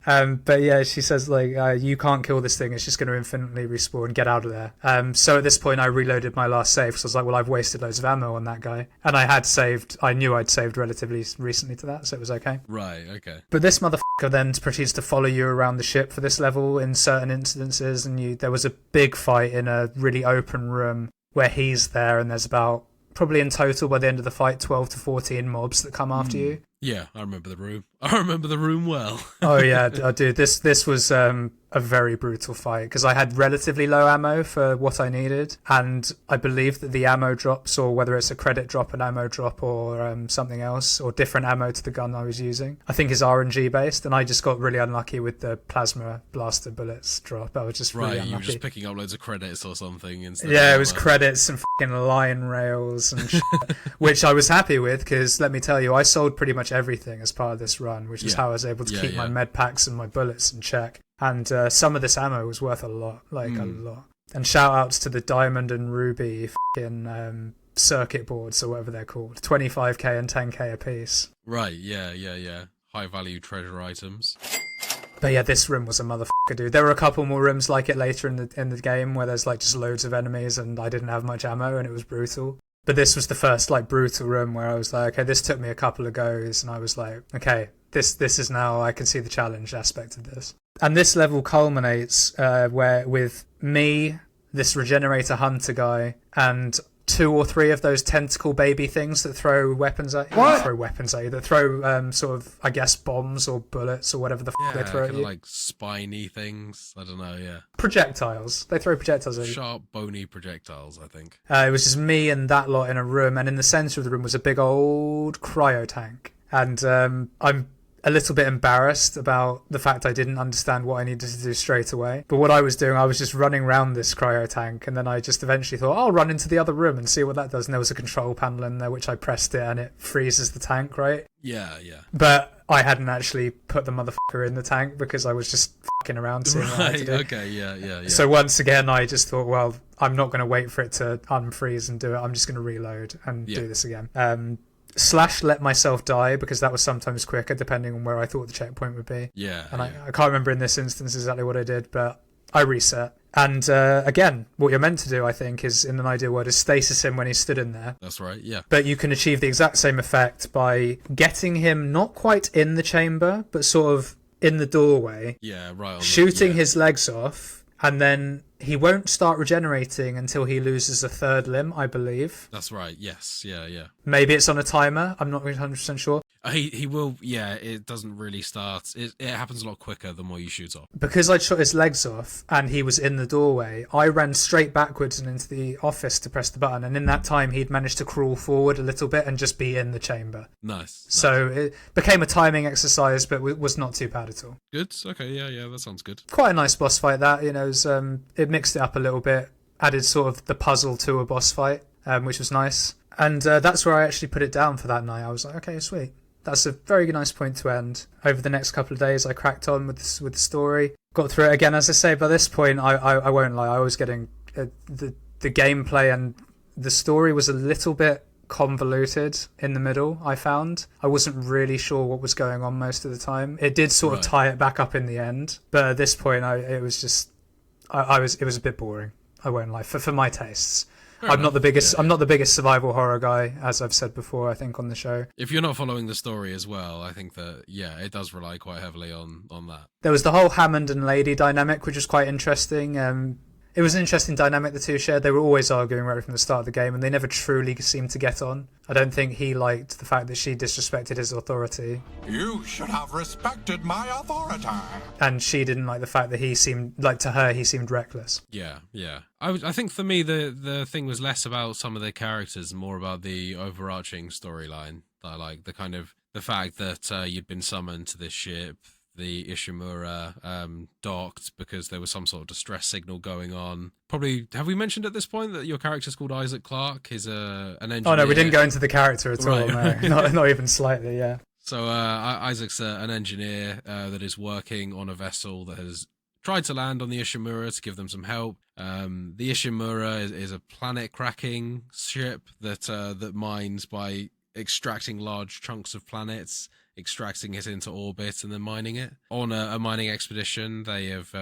But yeah, she says like, you can't kill this thing, it's just going to infinitely respawn, get out of there. So at this point I reloaded my last save, because I was like, well, I've wasted loads of ammo on that guy, and I knew I'd saved relatively recently to that, so it was okay. Right, okay. But this motherfucker then proceeds to follow you around the ship for this level in certain instances, and there was a big fight in a really open room where he's there, and there's about, probably in total by the end of the fight, 12 to 14 mobs that come after you. Yeah, I remember the room. I remember the room well. Oh yeah, dude, this was a very brutal fight because I had relatively low ammo for what I needed, and I believe that the ammo drops, or whether it's a credit drop, an ammo drop, or something else, or different ammo to the gun I was using, I think is RNG based, and I just got really unlucky with the plasma blaster bullets drop. I was just really unlucky. You were just picking up loads of credits or something instead. Yeah, it was credits and fucking line rails and shit, which I was happy with because let me tell you, I sold pretty much everything as part of this run, which is how I was able to keep my med packs and my bullets in check. And some of this ammo was worth a lot, a lot. And shout outs to the Diamond and Ruby fucking circuit boards or whatever they're called, 25k and 10k a piece. Right, yeah. High value treasure items. But yeah, this room was a motherfucker, dude. There were a couple more rooms like it later in the game where there's like just loads of enemies and I didn't have much ammo and it was brutal. But this was the first like brutal room where I was like, okay, this took me a couple of goes and I was like, okay, this is now, I can see the challenge aspect of this. And this level culminates where with me, this regenerator hunter guy, and 2 or 3 of those tentacle baby things that throw weapons at you. What? Throw weapons at you. That throw sort of, I guess, bombs or bullets or whatever the they throw at you. Like spiny things. I don't know, yeah. Projectiles. They throw projectiles at you. Sharp, bony projectiles, I think. It was just me and that lot in a room, and in the centre of the room was a big old cryo tank. And I'm a little bit embarrassed about the fact I didn't understand what I needed to do straight away. But what I was doing, I was just running around this cryo tank, and then I just eventually thought, I'll run into the other room and see what that does. And there was a control panel in there, which I pressed it, and it freezes the tank, right? Yeah. But I hadn't actually put the motherfucker in the tank because I was just fucking around seeing what I had to do. Okay, yeah. So once again, I just thought, well, I'm not going to wait for it to unfreeze and do it. I'm just going to reload and do this again. / let myself die because that was sometimes quicker depending on where I thought the checkpoint would be. Yeah. And I can't remember in this instance exactly what I did, but I reset. And again, what you're meant to do, I think, is in an ideal world, is stasis him when he's stood in there. That's right, yeah. But you can achieve the exact same effect by getting him not quite in the chamber, but sort of in the doorway. Yeah, right. Shooting his legs off, and then he won't start regenerating until he loses a third limb, I believe. That's right, yes, yeah. Maybe it's on a timer, I'm not 100% sure. He will, yeah, it doesn't really start. It happens a lot quicker the more you shoot off. Because I'd shot his legs off and he was in the doorway, I ran straight backwards and into the office to press the button, and in that time he'd managed to crawl forward a little bit and just be in the chamber. Nice. So it became a timing exercise, but was not too bad at all. Good, okay, yeah, that sounds good. Quite a nice boss fight that, it was, it mixed it up a little bit, added sort of the puzzle to a boss fight, which was nice. And that's where I actually put it down for that night. I was like, okay, sweet. That's a very nice point to end. Over the next couple of days, I cracked on with the story. Got through it again. As I say, by this point, I won't lie, I was getting... the gameplay and the story was a little bit convoluted in the middle, I found. I wasn't really sure what was going on most of the time. It did sort of tie it back up in the end. But at this point, it was just... it was a bit boring. I won't lie. For my tastes. I'm not the biggest survival horror guy, as I've said before, I think, on the show. If you're not following the story as well, I think that, yeah, it does rely quite heavily on that. There was the whole Hammond and Lady dynamic, which was quite interesting. It was an interesting dynamic the two shared. They were always arguing right from the start of the game, and they never truly seemed to get on. I don't think he liked the fact that she disrespected his authority. You should have respected my authority. And she didn't like the fact that he seemed, like, to her, he seemed reckless. Yeah. I think for me, the thing was less about some of the characters, more about the overarching storyline that I like. The fact that you'd been summoned to this ship, the Ishimura docked because there was some sort of distress signal going on. Probably, have we mentioned at this point that your character's called Isaac Clarke? He's an engineer. Oh no, we didn't go into the character at all. No, not even slightly. Yeah. So Isaac's an engineer that is working on a vessel that has tried to land on the Ishimura to give them some help. The Ishimura is a planet-cracking ship that mines by extracting large chunks of planets, extracting it into orbit and then mining it. On a mining expedition, they have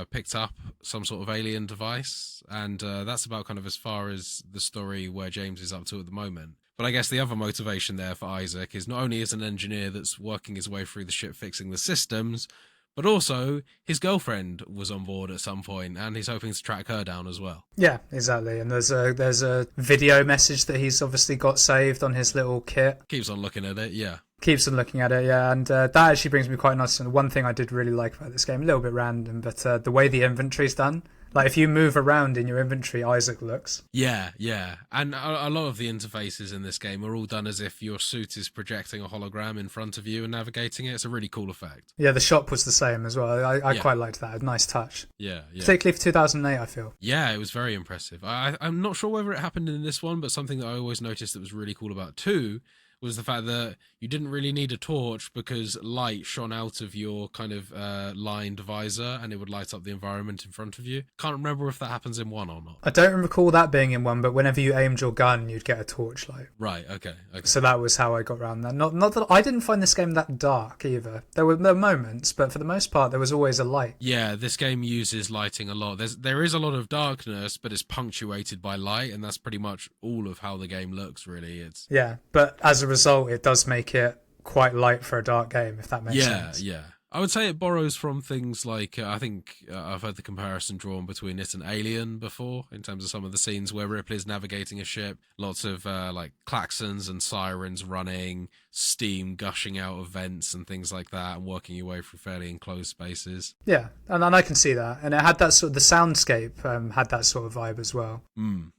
picked up some sort of alien device, and that's about kind of as far as the story where James is up to at the moment. But I guess the other motivation there for Isaac is not only as an engineer that's working his way through the ship fixing the systems, but also his girlfriend was on board at some point, and he's hoping to track her down as well. Yeah, exactly. And there's a video message that he's obviously got saved on his little kit. Keeps on looking at it, yeah. Keeps on looking at it, yeah, and that actually brings me quite nicely. And one thing I did really like about this game, a little bit random, but the way the inventory's done. Like, if you move around in your inventory, Isaac looks. Yeah, yeah. And a lot of the interfaces in this game are all done as if your suit is projecting a hologram in front of you and navigating it. It's a really cool effect. Yeah, the shop was the same as well. I quite liked that. A nice touch. Yeah, yeah. Particularly for 2008, I feel. Yeah, it was very impressive. I'm not sure whether it happened in this one, but something that I always noticed that was really cool about 2 was the fact that you didn't really need a torch because light shone out of your kind of lined visor and it would light up the environment in front of you. Can't remember if that happens in 1 or not. I don't recall that being in 1, but whenever you aimed your gun, you'd get a torchlight. Right, okay. So that was how I got around that. Not that I didn't find this game that dark either. There were moments, but for the most part, there was always a light. Yeah, this game uses lighting a lot. There is a lot of darkness, but it's punctuated by light, and that's pretty much all of how the game looks, really. Yeah, but as a result, it does make it quite light for a dark game, if that makes sense. Yeah. I would say it borrows from things like, I think I've heard the comparison drawn between it and Alien before, in terms of some of the scenes where Ripley's navigating a ship. Lots of like klaxons and sirens running, steam gushing out of vents and things like that, and working your way through fairly enclosed spaces. Yeah, and I can see that. And it had that sort of, the soundscape had that sort of vibe as well.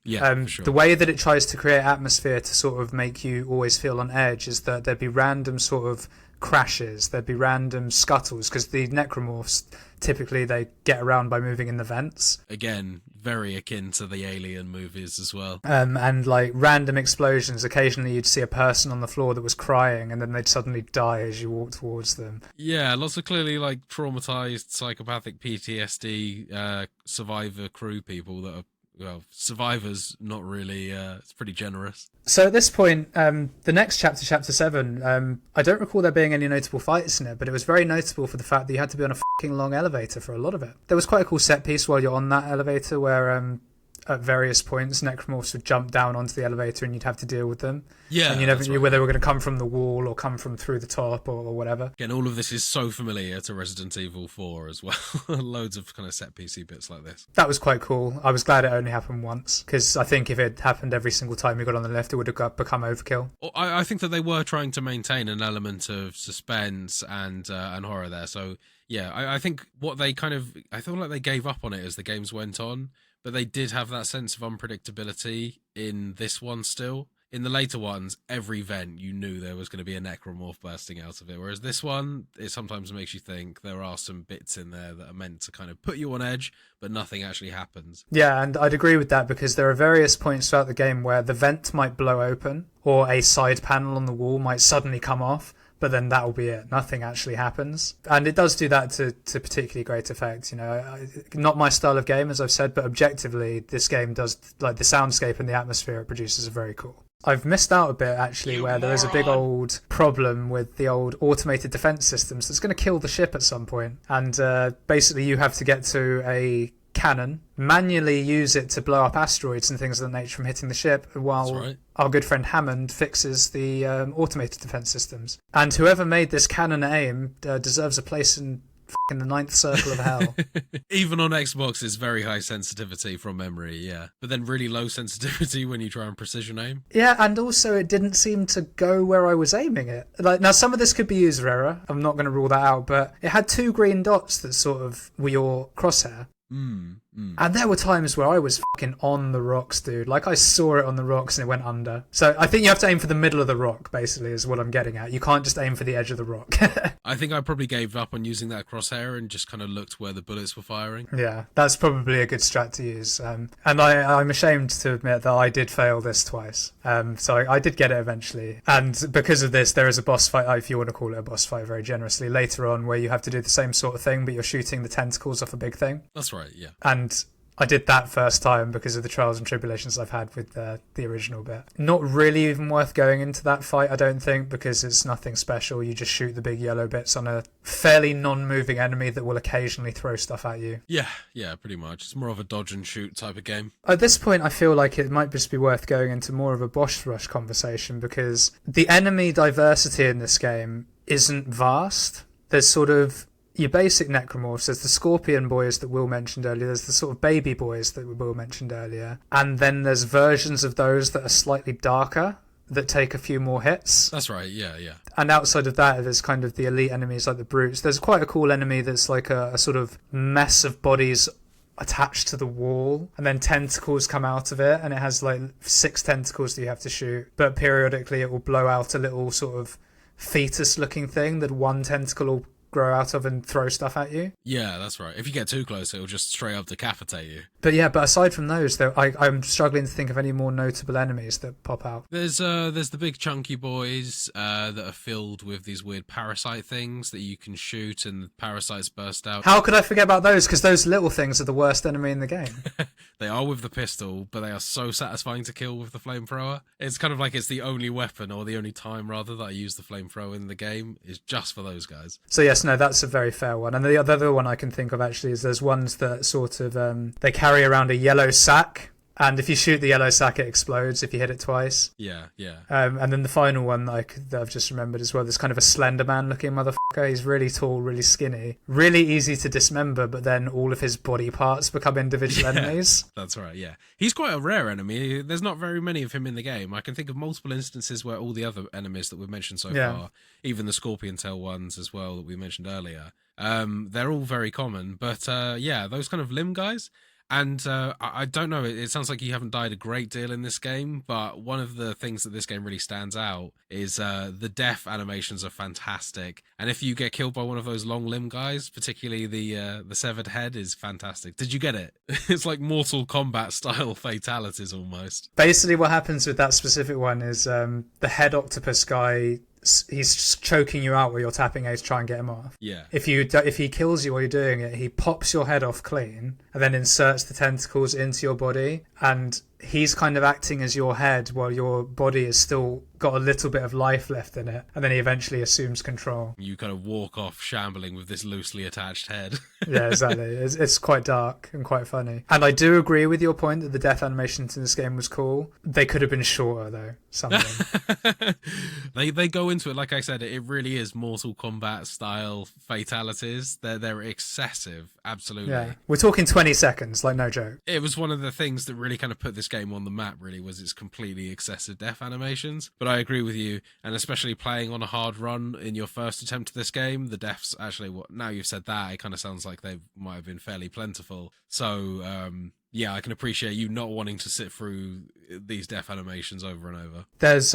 Yeah, for sure. The way that it tries to create atmosphere to sort of make you always feel on edge is that there'd be random sort of crashes, there'd be random scuttles, because the necromorphs typically they get around by moving in the vents. Again, very akin to the Alien movies as well. And like random explosions. Occasionally you'd see a person on the floor that was crying and then they'd suddenly die as you walk towards them. Yeah, lots of clearly like traumatized psychopathic PTSD survivor crew people that are, well, survivors, not really. It's pretty generous. So at this point, the next chapter, chapter 7, I don't recall there being any notable fights in it, but it was very notable for the fact that you had to be on a fucking long elevator for a lot of it. There was quite a cool set piece while you're on that elevator where at various points necromorphs would jump down onto the elevator and you'd have to deal with them. Yeah, and you never knew whether they were going to come from the wall or come from through the top or whatever. Again, all of this is so familiar to Resident Evil 4 as well. Loads of kind of set PC bits like this. That was quite cool. I was glad it only happened once, because I think if it happened every single time you got on the lift, it would have become overkill. I think that they were trying to maintain an element of suspense and horror there. So yeah, I think what they I feel like they gave up on it as the games went on. But they did have that sense of unpredictability in this one still. In the later ones, every vent, you knew there was going to be a necromorph bursting out of it. Whereas this one, it sometimes makes you think there are some bits in there that are meant to kind of put you on edge, but nothing actually happens. Yeah, and I'd agree with that, because there are various points throughout the game where the vent might blow open, or a side panel on the wall might suddenly come off. But then that'll be it. Nothing actually happens. And it does do that to particularly great effect. You know, not my style of game, as I've said, but objectively, this game does, like, the soundscape and the atmosphere it produces are very cool. I've missed out a bit, actually, where there is a big old problem with the old automated defense systems that's going to kill the ship at some point. And basically, you have to get to a cannon, manually use it to blow up asteroids and things of that nature from hitting the ship, while our good friend Hammond fixes the automated defense systems. And whoever made this cannon aim deserves a place in fucking the 9th circle of hell. Even on Xbox, it's very high sensitivity from memory, yeah. But then really low sensitivity when you try and precision aim. Yeah, and also it didn't seem to go where I was aiming it. Like, now, some of this could be user error. I'm not going to rule that out, but it had 2 green dots that sort of were your crosshair. And there were times where I was fucking on the rocks, dude. Like, I saw it on the rocks and it went under. So I think you have to aim for the middle of the rock, basically, is what I'm getting at. You can't just aim for the edge of the rock. I think I probably gave up on using that crosshair and just kind of looked where the bullets were firing. Yeah, that's probably a good strat to use. And I'm ashamed to admit that I did fail this twice. So I did get it eventually. And because of this, there is a boss fight, if you want to call it a boss fight very generously, later on, where you have to do the same sort of thing, but you're shooting the tentacles off a big thing. That's right, yeah. And I did that first time because of the trials and tribulations I've had with the original bit. Not really even worth going into that fight, I don't think, because it's nothing special. You just shoot the big yellow bits on a fairly non-moving enemy that will occasionally throw stuff at you. Yeah, pretty much. It's more of a dodge and shoot type of game. At this point, I feel like it might just be worth going into more of a Boss Rush conversation, because the enemy diversity in this game isn't vast. There's sort of your basic necromorphs. There's the scorpion boys that Will mentioned earlier. There's the sort of baby boys that Will mentioned earlier. And then there's versions of those that are slightly darker that take a few more hits. That's right, yeah. And outside of that, there's kind of the elite enemies like the brutes. There's quite a cool enemy that's like a sort of mess of bodies attached to the wall, and then tentacles come out of it, and it has like 6 tentacles that you have to shoot, but periodically it will blow out a little sort of fetus looking thing that one tentacle will grow out of and throw stuff at you. Yeah, that's right. If you get too close, it'll just straight up decapitate you. But aside from those, though, I'm struggling to think of any more notable enemies that pop out. There's the big chunky boys that are filled with these weird parasite things that you can shoot, and the parasites burst out. How could I forget about those? Because those little things are the worst enemy in the game. They are with the pistol, but they are so satisfying to kill with the flamethrower. It's kind of like it's the only weapon, or the only time rather, that I use the flamethrower in the game is just for those guys. So yes, no, that's a very fair one. And the other one I can think of actually is there's ones that sort of they carry around a yellow sack, and if you shoot the yellow sack, it explodes if you hit it twice. Yeah. And then the final one that I've just remembered as well, there's kind of a Slender Man looking motherfucker. He's really tall, really skinny, really easy to dismember, but then all of his body parts become individual enemies. That's right, yeah. He's quite a rare enemy. There's not very many of him in the game. I can think of multiple instances where all the other enemies that we've mentioned so far, even the Scorpion Tail ones as well that we mentioned earlier, they're all very common. But those kind of limb guys. And I don't know, it sounds like you haven't died a great deal in this game, but one of the things that this game really stands out is the death animations are fantastic. And if you get killed by one of those long limb guys, particularly the severed head, is fantastic. Did you get it? It's like Mortal Kombat style fatalities almost. Basically what happens with that specific one is the head octopus guy, he's choking you out while you're tapping A to try and get him off. Yeah. If he kills you while you're doing it, he pops your head off clean and then inserts the tentacles into your body, and he's kind of acting as your head while your body has still got a little bit of life left in it, and then he eventually assumes control. You kind of walk off shambling with this loosely attached head. Yeah, exactly. It's quite dark and quite funny. And I do agree with your point that the death animations in this game was cool. They could have been shorter though, some of them. They go into it, like I said, it really is Mortal Kombat style fatalities. They're excessive, absolutely. Yeah, we're talking 20 seconds, like no joke. It was one of the things that really kind of put this game on the map, really, was its completely excessive death animations. But I agree with you, and especially playing on a hard run in your first attempt at this game, the deaths actually, now you've said that, it kind of sounds like they might have been fairly plentiful. So, I can appreciate you not wanting to sit through these death animations over and over. There's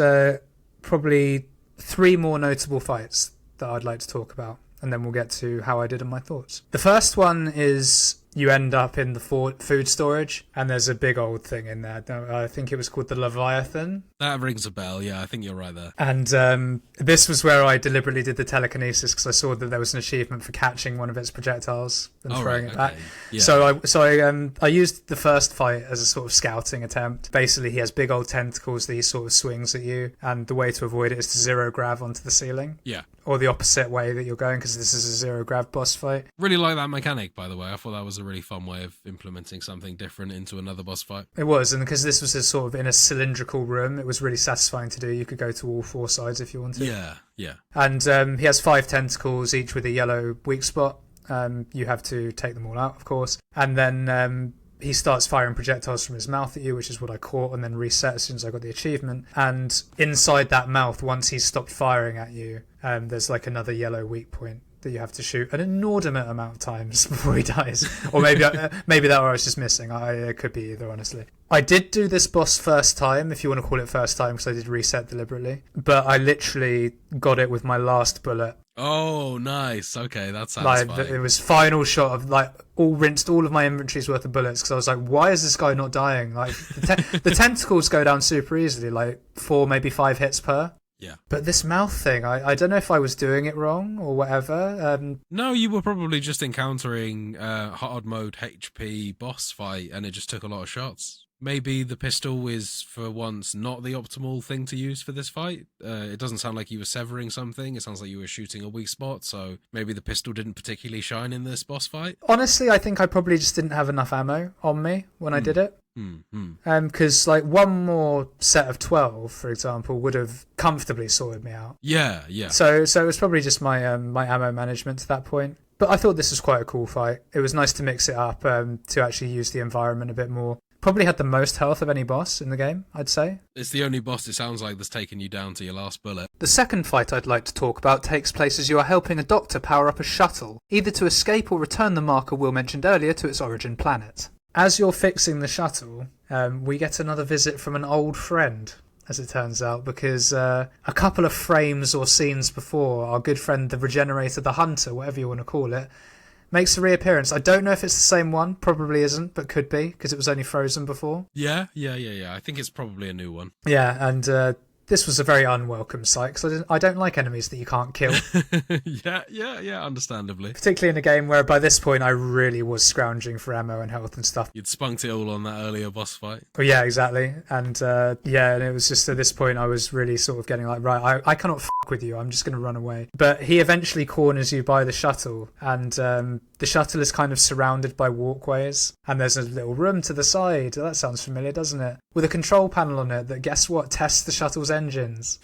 probably 3 more notable fights that I'd like to talk about, and then we'll get to how I did and my thoughts. The first one is you end up in the food storage, and there's a big old thing in there. I think it was called the Leviathan. That rings a bell, yeah, I think you're right there. And this was where I deliberately did the telekinesis, because I saw that there was an achievement for catching one of its projectiles and throwing it back. Yeah. So I used the first fight as a sort of scouting attempt. Basically, he has big old tentacles that he sort of swings at you, and the way to avoid it is to zero grav onto the ceiling. Yeah. Or the opposite way that you're going, because this is a zero grav boss fight. Really like that mechanic, by the way. I thought that was a really fun way of implementing something different into another boss fight. It was, and because this was a sort of in a cylindrical room, it was really satisfying to do. You could go to all 4 sides if you wanted. Yeah. And he has 5 tentacles, each with a yellow weak spot. You have to take them all out, of course. And then he starts firing projectiles from his mouth at you, which is what I caught, and then reset as soon as I got the achievement. And inside that mouth, once he's stopped firing at you, there's like another yellow weak point that you have to shoot an inordinate amount of times before he dies. Or maybe that or I was just missing. It could be either, honestly. I did do this boss first time, if you want to call it first time, because I did reset deliberately. But I literally got it with my last bullet. Oh, nice. Okay, that's satisfying. Like, it was final shot of, like, rinsed all of my inventory's worth of bullets, because I was like, why is this guy not dying? Like, the tentacles go down super easily, like 4, maybe 5 hits per. Yeah. But this mouth thing, I don't know if I was doing it wrong or whatever. No, you were probably just encountering hard mode HP boss fight, and it just took a lot of shots. Maybe the pistol is, for once, not the optimal thing to use for this fight. It doesn't sound like you were severing something. It sounds like you were shooting a weak spot, so maybe the pistol didn't particularly shine in this boss fight. Honestly, I think I probably just didn't have enough ammo on me when I did it. Because like one more set of 12, for example, would have comfortably sorted me out. Yeah. So it was probably just my my ammo management to that point. But I thought this was quite a cool fight. It was nice to mix it up, to actually use the environment a bit more. Probably had the most health of any boss in the game, I'd say. It's the only boss it sounds like that's taken you down to your last bullet. The second fight I'd like to talk about takes place as you are helping a doctor power up a shuttle, either to escape or return the marker Will mentioned earlier to its origin planet. As you're fixing the shuttle, we get another visit from an old friend, as it turns out, because a couple of frames or scenes before, our good friend the Regenerator, the Hunter, whatever you want to call it, makes a reappearance. I don't know if it's the same one. Probably isn't, but could be, because it was only frozen before. Yeah. I think it's probably a new one. Yeah, and this was a very unwelcome sight, because I don't like enemies that you can't kill. yeah, understandably. Particularly in a game where by this point I really was scrounging for ammo and health and stuff. You'd spunked it all on that earlier boss fight. Well, yeah, exactly. And and it was just at this point I was really sort of getting like, right, I cannot with you, I'm just going to run away. But he eventually corners you by the shuttle, and the shuttle is kind of surrounded by walkways, and there's a little room to the side. That sounds familiar, doesn't it? With a control panel on it that, guess what, tests the shuttle's engines.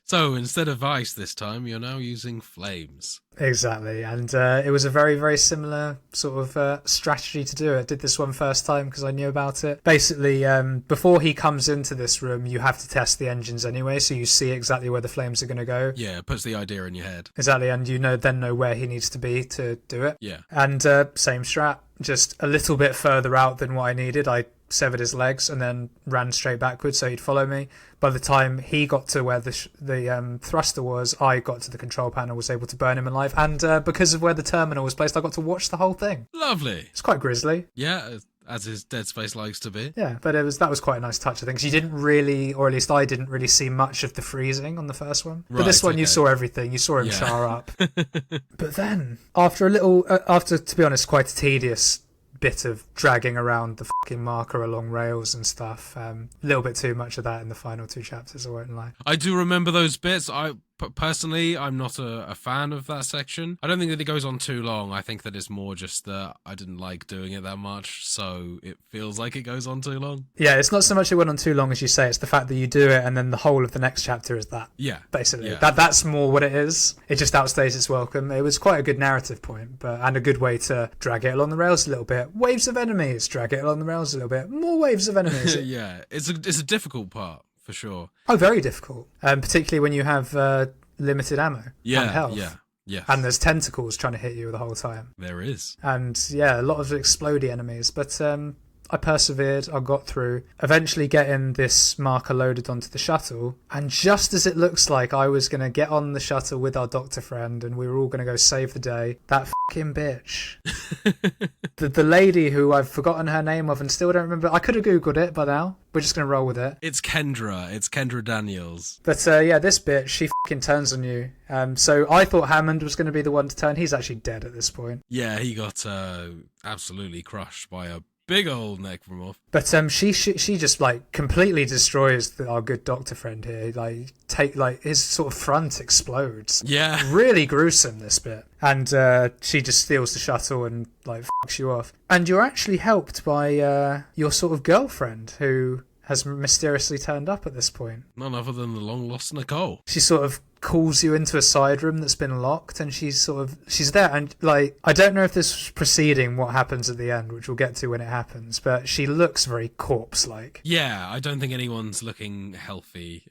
So instead of ice this time, you're now using flames. Exactly, and it was a very, very similar sort of strategy to do it. Did this one first time because I knew about it. Basically, before he comes into this room, you have to test the engines anyway, so you see exactly where the flames are going to go. Yeah, it puts the idea in your head. Exactly, and you then know where he needs to be to do it. Yeah. And same strat, just a little bit further out than what I needed. I severed his legs and then ran straight backwards so he'd follow me. By the time he got to where the thruster was, I got to the control panel, was able to burn him alive, and because of where the terminal was placed, I got to watch the whole thing. Lovely. It's quite grisly. Yeah, as his Dead Space likes to be. Yeah, but that was quite a nice touch, I think, because you didn't really, or at least I didn't really see much of the freezing on the first one. But this one, you saw everything. You saw him char up. But then, after to be honest, quite a tedious bit of dragging around the fucking marker along rails and stuff. A little bit too much of that in the final two chapters, I won't lie. I do remember those bits. Personally, I'm not a fan of that section. I don't think that it goes on too long. I think that it's more just that I didn't like doing it that much, so it feels like it goes on too long. Yeah, it's not so much it went on too long as you say, it's the fact that you do it and then the whole of the next chapter is that. Yeah. Basically. Yeah. That's more what it is. It just outstays its welcome. It was quite a good narrative point, and a good way to drag it along the rails a little bit. Waves of enemies, drag it along the rails a little bit. More waves of enemies. Yeah, it's a difficult part. For sure. Oh, very difficult. Particularly when you have limited ammo and health. Yeah. And there's tentacles trying to hit you the whole time. There is. And yeah, a lot of explodey enemies. But I persevered, I got through, eventually getting this marker loaded onto the shuttle. And just as it looks like I was going to get on the shuttle with our doctor friend and we were all going to go save the day, that fucking bitch. the lady who I've forgotten her name of and still don't remember. I could have Googled it by now. We're just going to roll with it. It's Kendra Daniels. But yeah, this bitch, she fucking turns on you. So I thought Hammond was going to be the one to turn. He's actually dead at this point. Yeah, he got absolutely crushed by a big old necromorph. But she just like completely destroys our good doctor friend here. Like his sort of front explodes. Yeah, really gruesome this bit. And she just steals the shuttle and like fucks you off. And you're actually helped by your sort of girlfriend who has mysteriously turned up at this point. None other than the long lost Nicole. She sort of calls you into a side room that's been locked, and she's there, and like I don't know if this was preceding what happens at the end, which we'll get to when it happens, but she looks very corpse-like. Yeah, I don't think anyone's looking healthy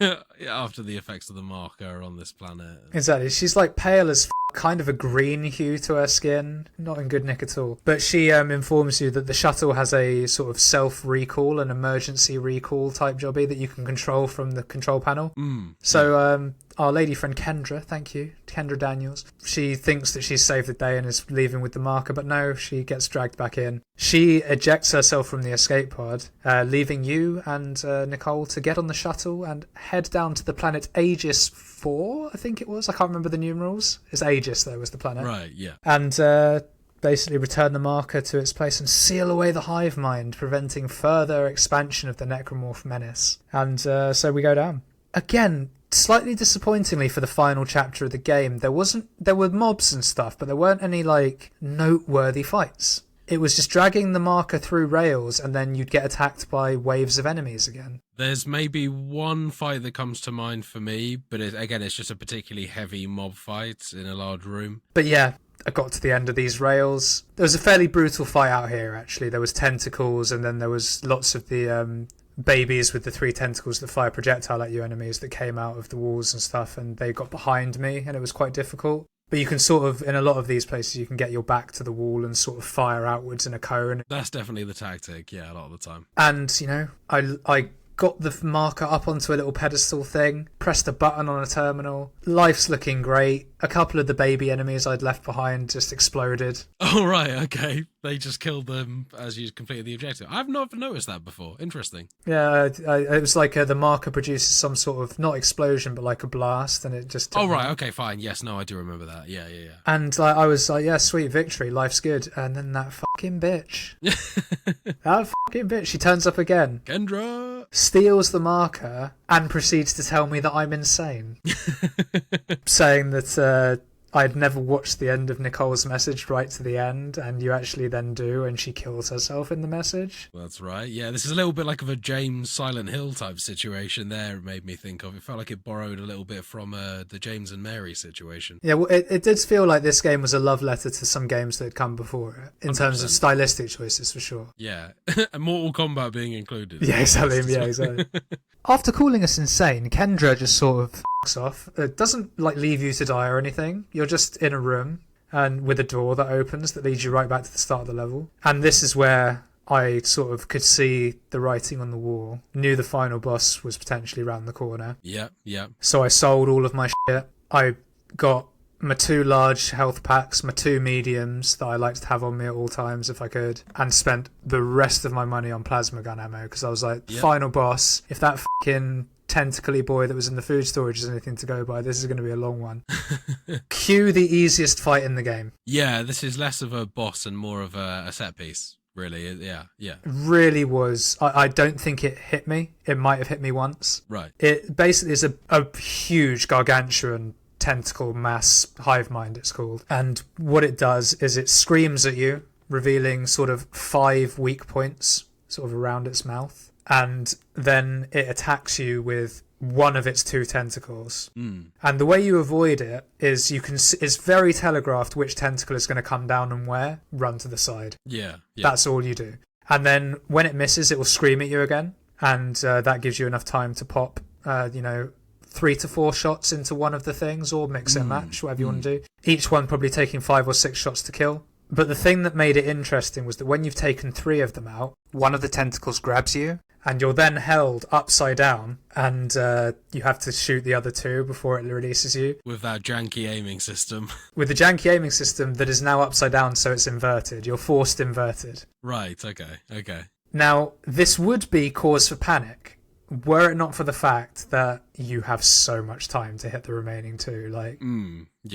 after the effects of the marker on this planet. Exactly, she's like pale as kind of a green hue to her skin, not in good nick at all. But she informs you that the shuttle has a sort of self-recall, an emergency recall type jobby that you can control from the control panel. So our lady friend Kendra, thank you, Kendra Daniels, she thinks that she's saved the day and is leaving with the marker, but no, she gets dragged back in. She ejects herself from the escape pod, leaving you and Nicole to get on the shuttle and head down to the planet Aegis 4, I think it was. I can't remember the numerals. It's Aegis, though, was the planet. Right, yeah. And basically return the marker to its place and seal away the hive mind, preventing further expansion of the necromorph menace. And so we go down. Again, slightly disappointingly for the final chapter of the game, there were mobs and stuff, but there weren't any like noteworthy fights. It was just dragging the marker through rails and then you'd get attacked by waves of enemies again. There's maybe one fight that comes to mind for me, but it's just a particularly heavy mob fight in a large room. But yeah, I got to the end of these rails. There was a fairly brutal fight out here, actually. There was tentacles, and then there was lots of the babies with the 3 tentacles that fire projectile at you enemies that came out of the walls and stuff, and they got behind me, and it was quite difficult. But you can sort of, in a lot of these places, you can get your back to the wall and sort of fire outwards in a cone. That's definitely the tactic, yeah, a lot of the time. And, you know, I got the marker up onto a little pedestal thing, pressed a button on a terminal. Life's looking great. A couple of the baby enemies I'd left behind just exploded. Oh, right, okay. They just killed them as you completed the objective. I've not noticed that before. Interesting. Yeah, it was like the marker produces some sort of, not explosion, but like a blast, and it just... Oh, right, okay, fine. Yes, no, I do remember that. Yeah. And I was like, yeah, sweet victory, life's good. And then that fucking bitch. She turns up again. Kendra! Steals the marker and proceeds to tell me that I'm insane. Saying that I'd never watched the end of Nicole's message right to the end, and you actually then do, and she kills herself in the message. That's right. Yeah, this is a little bit like of a James Silent Hill type situation there, it made me think of. It felt like it borrowed a little bit from the James and Mary situation. Yeah, well, it did feel like this game was a love letter to some games that had come before it, in 100%. Terms of stylistic choices, for sure. Yeah, and Mortal Kombat being included. Yeah, exactly. After calling us insane, Kendra just sort of f***s off. It doesn't like leave you to die or anything. You're just in a room and with a door that opens that leads you right back to the start of the level. And this is where I sort of could see the writing on the wall. Knew the final boss was potentially around the corner. Yeah. So I sold all of my shit. I got my 2 large health packs, my 2 mediums that I like to have on me at all times if I could, and spent the rest of my money on plasma gun ammo because I was like, final boss, if that fucking tentacly boy that was in the food storage is anything to go by, this is going to be a long one. Cue the easiest fight in the game. Yeah, this is less of a boss and more of a set piece. Really, yeah. It really was. I don't think it hit me. It might have hit me once. Right. It basically is a huge gargantuan tentacle mass hive mind, it's called. And what it does is it screams at you, revealing sort of 5 weak points sort of around its mouth. And then it attacks you with one of its 2 tentacles. And the way you avoid it is it's very telegraphed which tentacle is going to come down and where. Run to the side. Yeah. That's all you do. And then when it misses, it will scream at you again. And that gives you enough time to pop, 3 to 4 shots into one of the things, or mix and match, whatever you want to do. Each one probably taking 5 or 6 shots to kill. But the thing that made it interesting was that when you've taken 3 of them out, one of the tentacles grabs you, and you're then held upside down, and you have to shoot the other 2 before it releases you. With that janky aiming system. With the janky aiming system that is now upside down, so it's inverted. You're forced inverted. Right, okay. Now, this would be cause for panic, were it not for the fact that you have so much time to hit the remaining 2.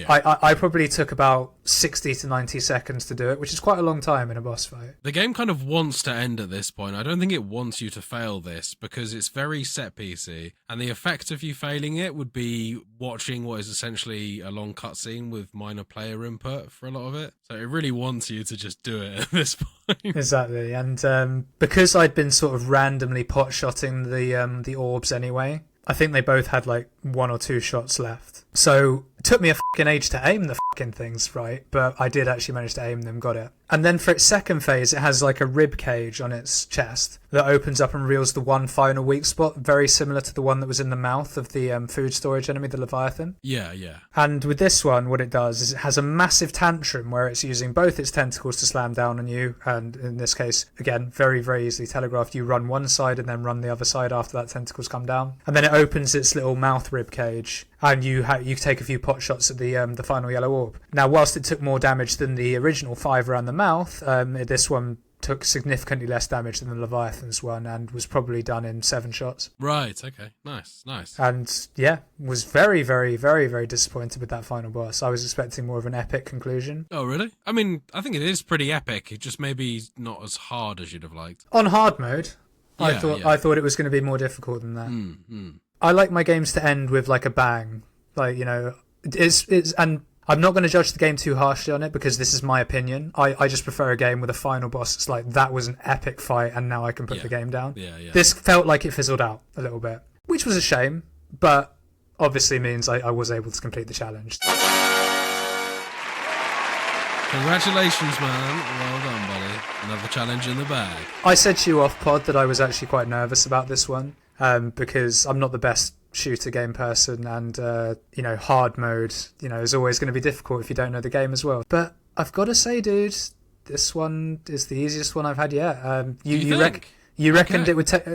I probably took about 60 to 90 seconds to do it, which is quite a long time in a boss fight. The game kind of wants to end at this point. I don't think it wants you to fail this because it's very set piecey, and the effect of you failing it would be watching what is essentially a long cutscene with minor player input for a lot of it. So it really wants you to just do it at this point. Exactly, and because I'd been sort of randomly pot-shotting the orbs anyway, I think they both had like 1 or 2 shots left. So it took me a fucking age to aim the fucking things, right? But I did actually manage to aim them, got it. And then for its second phase, it has like a rib cage on its chest that opens up and reveals the one final weak spot, very similar to the one that was in the mouth of the food storage enemy, the Leviathan. Yeah. And with this one, what it does is it has a massive tantrum where it's using both its tentacles to slam down on you. And in this case, again, very, very easily telegraphed. You run one side and then run the other side after that tentacle's come down. And then it opens its little mouth rib cage, and you take a few pot shots at the final yellow orb. Now, whilst it took more damage than the original 5 around the mouth, this one took significantly less damage than the Leviathan's one and was probably done in 7 shots. Right, okay. Nice. And yeah, was very, very, very, very disappointed with that final boss. I was expecting more of an epic conclusion. Oh, really? I mean, I think it is pretty epic. It just maybe not as hard as you'd have liked. On hard mode, Yeah, I thought it was going to be more difficult than that. I like my games to end with like a bang. Like, it's and I'm not going to judge the game too harshly on it because this is my opinion. I just prefer a game with a final boss. It's like, that was an epic fight and now I can put the game down. Yeah. This felt like it fizzled out a little bit, which was a shame, but obviously means I was able to complete the challenge. Congratulations, man. Well done, buddy. Another challenge in the bag. I said to you off pod that I was actually quite nervous about this one because I'm not the best shooter game person, and hard mode is always going to be difficult if you don't know the game as well. But I've got to say, dude, this one is the easiest one I've had yet. You reckoned it would take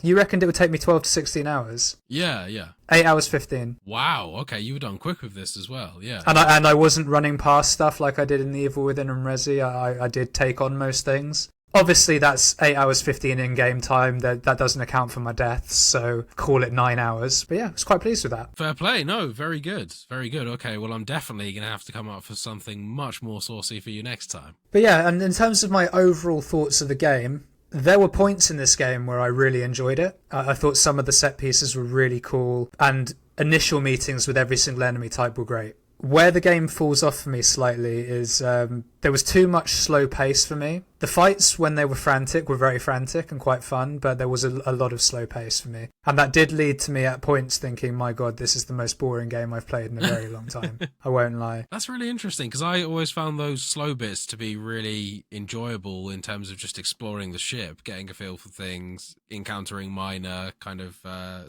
you reckoned it would take me 12 to 16 hours. Yeah. 8 hours 15. Wow. Okay, you were done quick with this as well. Yeah. And I wasn't running past stuff like I did in the Evil Within and Resi. I did take on most things. Obviously, that's 8 hours 15 in-game time. That doesn't account for my deaths, so call it 9 hours. But yeah, I was quite pleased with that. Fair play. No, very good. Very good. Okay, well, I'm definitely going to have to come up with something much more saucy for you next time. But yeah, and in terms of my overall thoughts of the game, there were points in this game where I really enjoyed it. I thought some of the set pieces were really cool, and initial meetings with every single enemy type were great. Where the game falls off for me slightly is there was too much slow pace for me. The fights, when they were frantic, were very frantic and quite fun, but there was a lot of slow pace for me. And that did lead to me at points thinking, my God, this is the most boring game I've played in a very long time. I won't lie. That's really interesting, because I always found those slow bits to be really enjoyable in terms of just exploring the ship, getting a feel for things, encountering minor kind of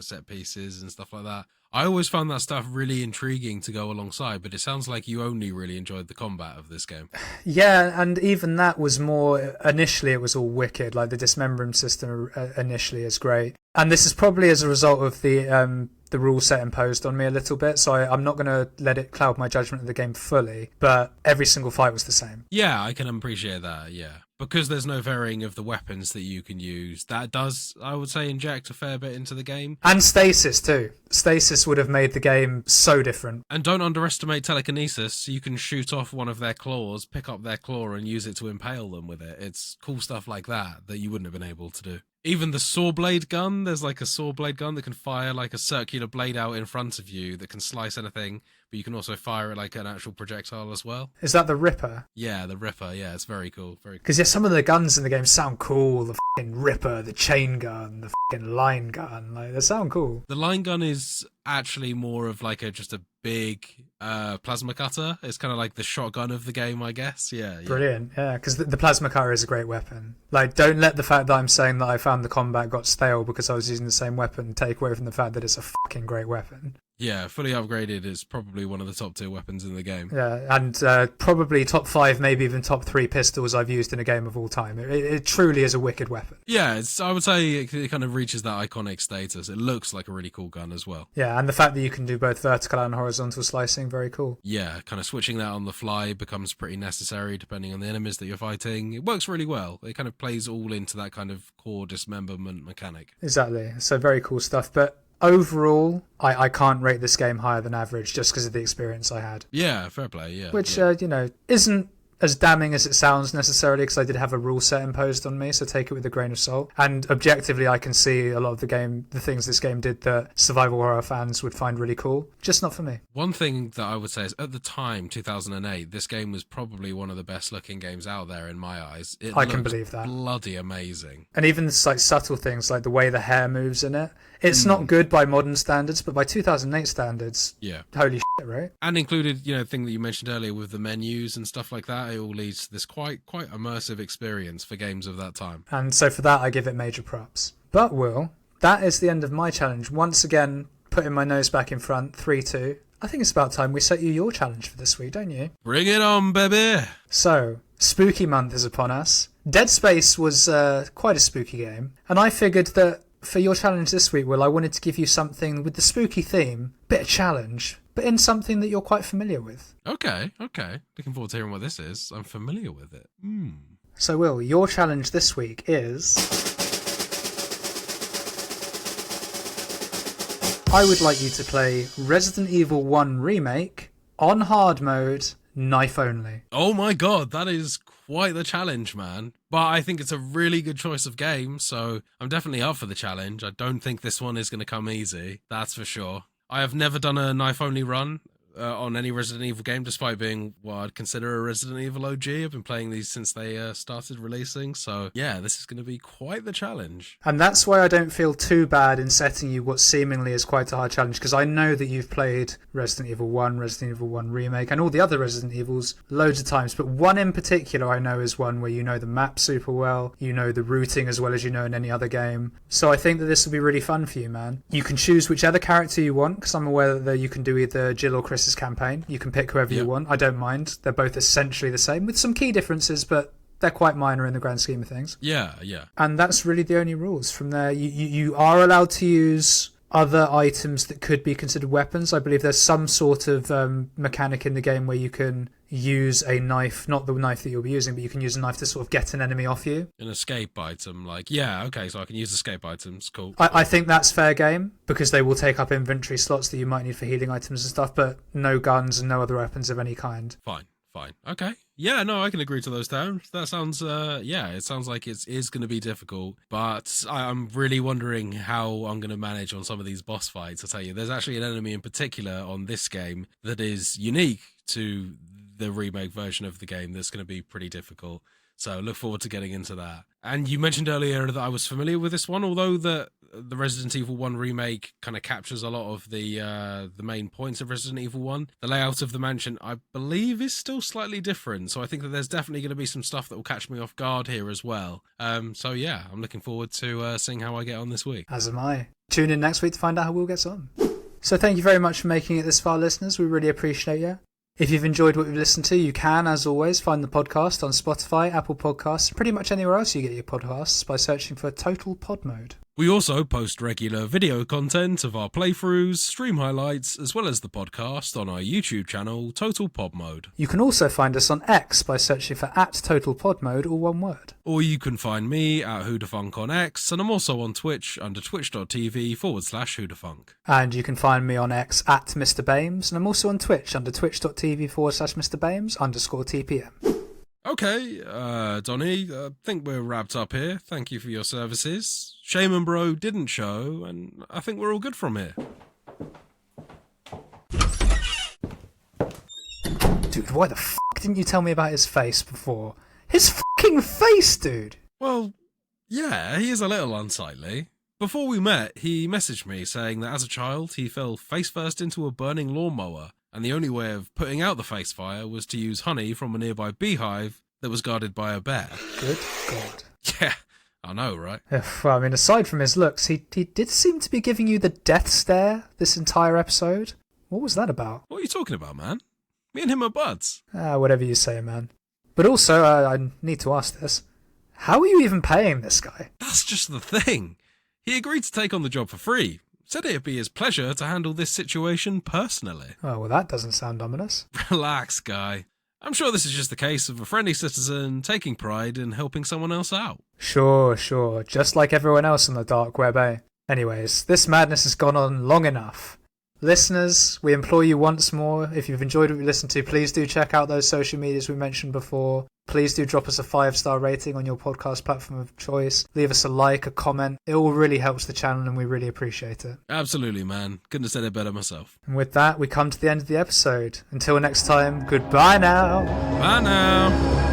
set pieces and stuff like that. I always found that stuff really intriguing to go alongside, but it sounds like you only really enjoyed the combat of this game. Yeah, and even that was more, initially it was all wicked, like the dismemberment system initially is great. And this is probably as a result of the rule set imposed on me a little bit, so I'm not going to let it cloud my judgment of the game fully, but every single fight was the same. Yeah, I can appreciate that, yeah. Because there's no varying of the weapons that you can use, that does, I would say, inject a fair bit into the game. And stasis too. Stasis would have made the game so different. And don't underestimate telekinesis. You can shoot off one of their claws, pick up their claw and use it to impale them with it. It's cool stuff like that you wouldn't have been able to do. Even the saw blade gun, there's like a saw blade gun that can fire like a circular blade out in front of you that can slice anything, but you can also fire it like an actual projectile as well. Is that the Ripper? Yeah, the Ripper. Yeah, it's very cool. Very cool. Because yeah, some of the guns in the game sound cool. The fucking Ripper, the chain gun, the fucking line gun. Like, they sound cool. The line gun is actually more of like just a big plasma cutter. It's kind of like the shotgun of the game, I guess. Yeah. Brilliant. Yeah, because the plasma cutter is a great weapon. Like, don't let the fact that I'm saying that I found the combat got stale because I was using the same weapon take away from the fact that it's a fucking great weapon. Yeah, fully upgraded is probably one of the top tier weapons in the game. Yeah, and probably top 5, maybe even top 3 pistols I've used in a game of all time. It truly is a wicked weapon. Yeah, I would say it kind of reaches that iconic status. It looks like a really cool gun as well. Yeah, and the fact that you can do both vertical and horizontal slicing, very cool. Yeah, kind of switching that on the fly becomes pretty necessary depending on the enemies that you're fighting. It works really well. It kind of plays all into that kind of core dismemberment mechanic. Exactly. So very cool stuff. But overall, I can't rate this game higher than average just because of the experience I had. Yeah, fair play, yeah. Which, yeah. Isn't as damning as it sounds necessarily, because I did have a rule set imposed on me, so take it with a grain of salt. And objectively, I can see a lot of the things this game did that survival horror fans would find really cool. Just not for me. One thing that I would say is, at the time, 2008, this game was probably one of the best looking games out there in my eyes. I can believe that. Bloody amazing. And even the subtle things, like the way the hair moves in it. It's not good by modern standards, but by 2008 standards, yeah, holy shit, right? And included, thing that you mentioned earlier with the menus and stuff like that, it all leads to this quite immersive experience for games of that time. And so for that, I give it major props. But Will, that is the end of my challenge. Once again, putting my nose back in front, 3-2. I think it's about time we set you your challenge for this week, don't you? Bring it on, baby! So, spooky month is upon us. Dead Space was quite a spooky game, and I figured that for your challenge this week, Will, I wanted to give you something with the spooky theme, bit of challenge, but in something that you're quite familiar with. Okay. Looking forward to hearing what this is. I'm familiar with it. So, Will, your challenge this week is... I would like you to play Resident Evil 1 Remake on hard mode, knife only. Oh my god, that is quite the challenge, man. But I think it's a really good choice of game, so I'm definitely up for the challenge. I don't think this one is going to come easy, that's for sure. I have never done a knife-only run on any Resident Evil game, despite being what I'd consider a Resident Evil OG. I've been playing these since they started releasing. So yeah, this is going to be quite the challenge. And that's why I don't feel too bad in setting you what seemingly is quite a hard challenge, because I know that you've played Resident Evil 1, Resident Evil 1 Remake, and all the other Resident Evils loads of times. But one in particular I know is one where you know the map super well, you know the routing as well as you know in any other game. So I think that this will be really fun for you, man. You can choose whichever character you want, because I'm aware that you can do either Jill or Chris's campaign. You can pick whoever you want. I don't mind. They're both essentially the same, with some key differences, but they're quite minor in the grand scheme of things. Yeah. And that's really the only rules. From there, you are allowed to use other items that could be considered weapons. I believe there's some sort of mechanic in the game where you can use a knife, not the knife that you'll be using, but you can use a knife to sort of get an enemy off you. An escape item, so I can use escape items, cool. I think that's fair game, because they will take up inventory slots that you might need for healing items and stuff, but no guns and no other weapons of any kind. Fine. Okay. Yeah, no, I can agree to those terms. That sounds, it sounds like it is going to be difficult, but I'm really wondering how I'm going to manage on some of these boss fights. I'll tell you, there's actually an enemy in particular on this game that is unique to the remake version of the game that's going to be pretty difficult. So look forward to getting into that. And you mentioned earlier that I was familiar with this one, although the Resident Evil 1 remake kind of captures a lot of the main points of Resident Evil 1. The layout of the mansion, I believe, is still slightly different. So I think that there's definitely going to be some stuff that will catch me off guard here as well. So yeah, I'm looking forward to seeing how I get on this week. As am I. Tune in next week to find out how Will gets on. So thank you very much for making it this far, listeners. We really appreciate you. If you've enjoyed what you've listened to, you can, as always, find the podcast on Spotify, Apple Podcasts, pretty much anywhere else you get your podcasts by searching for Total Pod Mode. We also post regular video content of our playthroughs, stream highlights, as well as the podcast on our YouTube channel, Total Pod Mode. You can also find us on X by searching for @TotalPodMode, all one word. Or you can find me at Whodafunk on X, and I'm also on Twitch under twitch.tv/Whodafunk. And you can find me on X @MrBames, and I'm also on Twitch under twitch.tv/MrBames_TPM. Okay, Donnie, I think we're wrapped up here. Thank you for your services. Shaman Bro didn't show, and I think we're all good from here. Dude, why the f*** didn't you tell me about his face before? His f***ing face, dude! Well, yeah, he is a little unsightly. Before we met, he messaged me saying that as a child, he fell face first into a burning lawnmower, and the only way of putting out the face fire was to use honey from a nearby beehive that was guarded by a bear. Good God. Yeah, I know, right? Well, I mean, aside from his looks, he did seem to be giving you the death stare this entire episode. What was that about? What are you talking about, man? Me and him are buds. Whatever you say, man. But also, I need to ask this. How are you even paying this guy? That's just the thing. He agreed to take on the job for free. Said it'd be his pleasure to handle this situation personally. Oh, well, that doesn't sound ominous. Relax, guy. I'm sure this is just the case of a friendly citizen taking pride in helping someone else out. Sure. Just like everyone else on the dark web, eh? Anyways, this madness has gone on long enough. Listeners, we implore you once more, if you've enjoyed what you listened to, please do check out those social medias we mentioned before. Please do drop us a 5-star rating on your podcast platform of choice. Leave us a like, a comment. It all really helps the channel and we really appreciate it. Absolutely, man. Couldn't have said it better myself. And with that, we come to the end of the episode. Until next time, goodbye now. Bye now.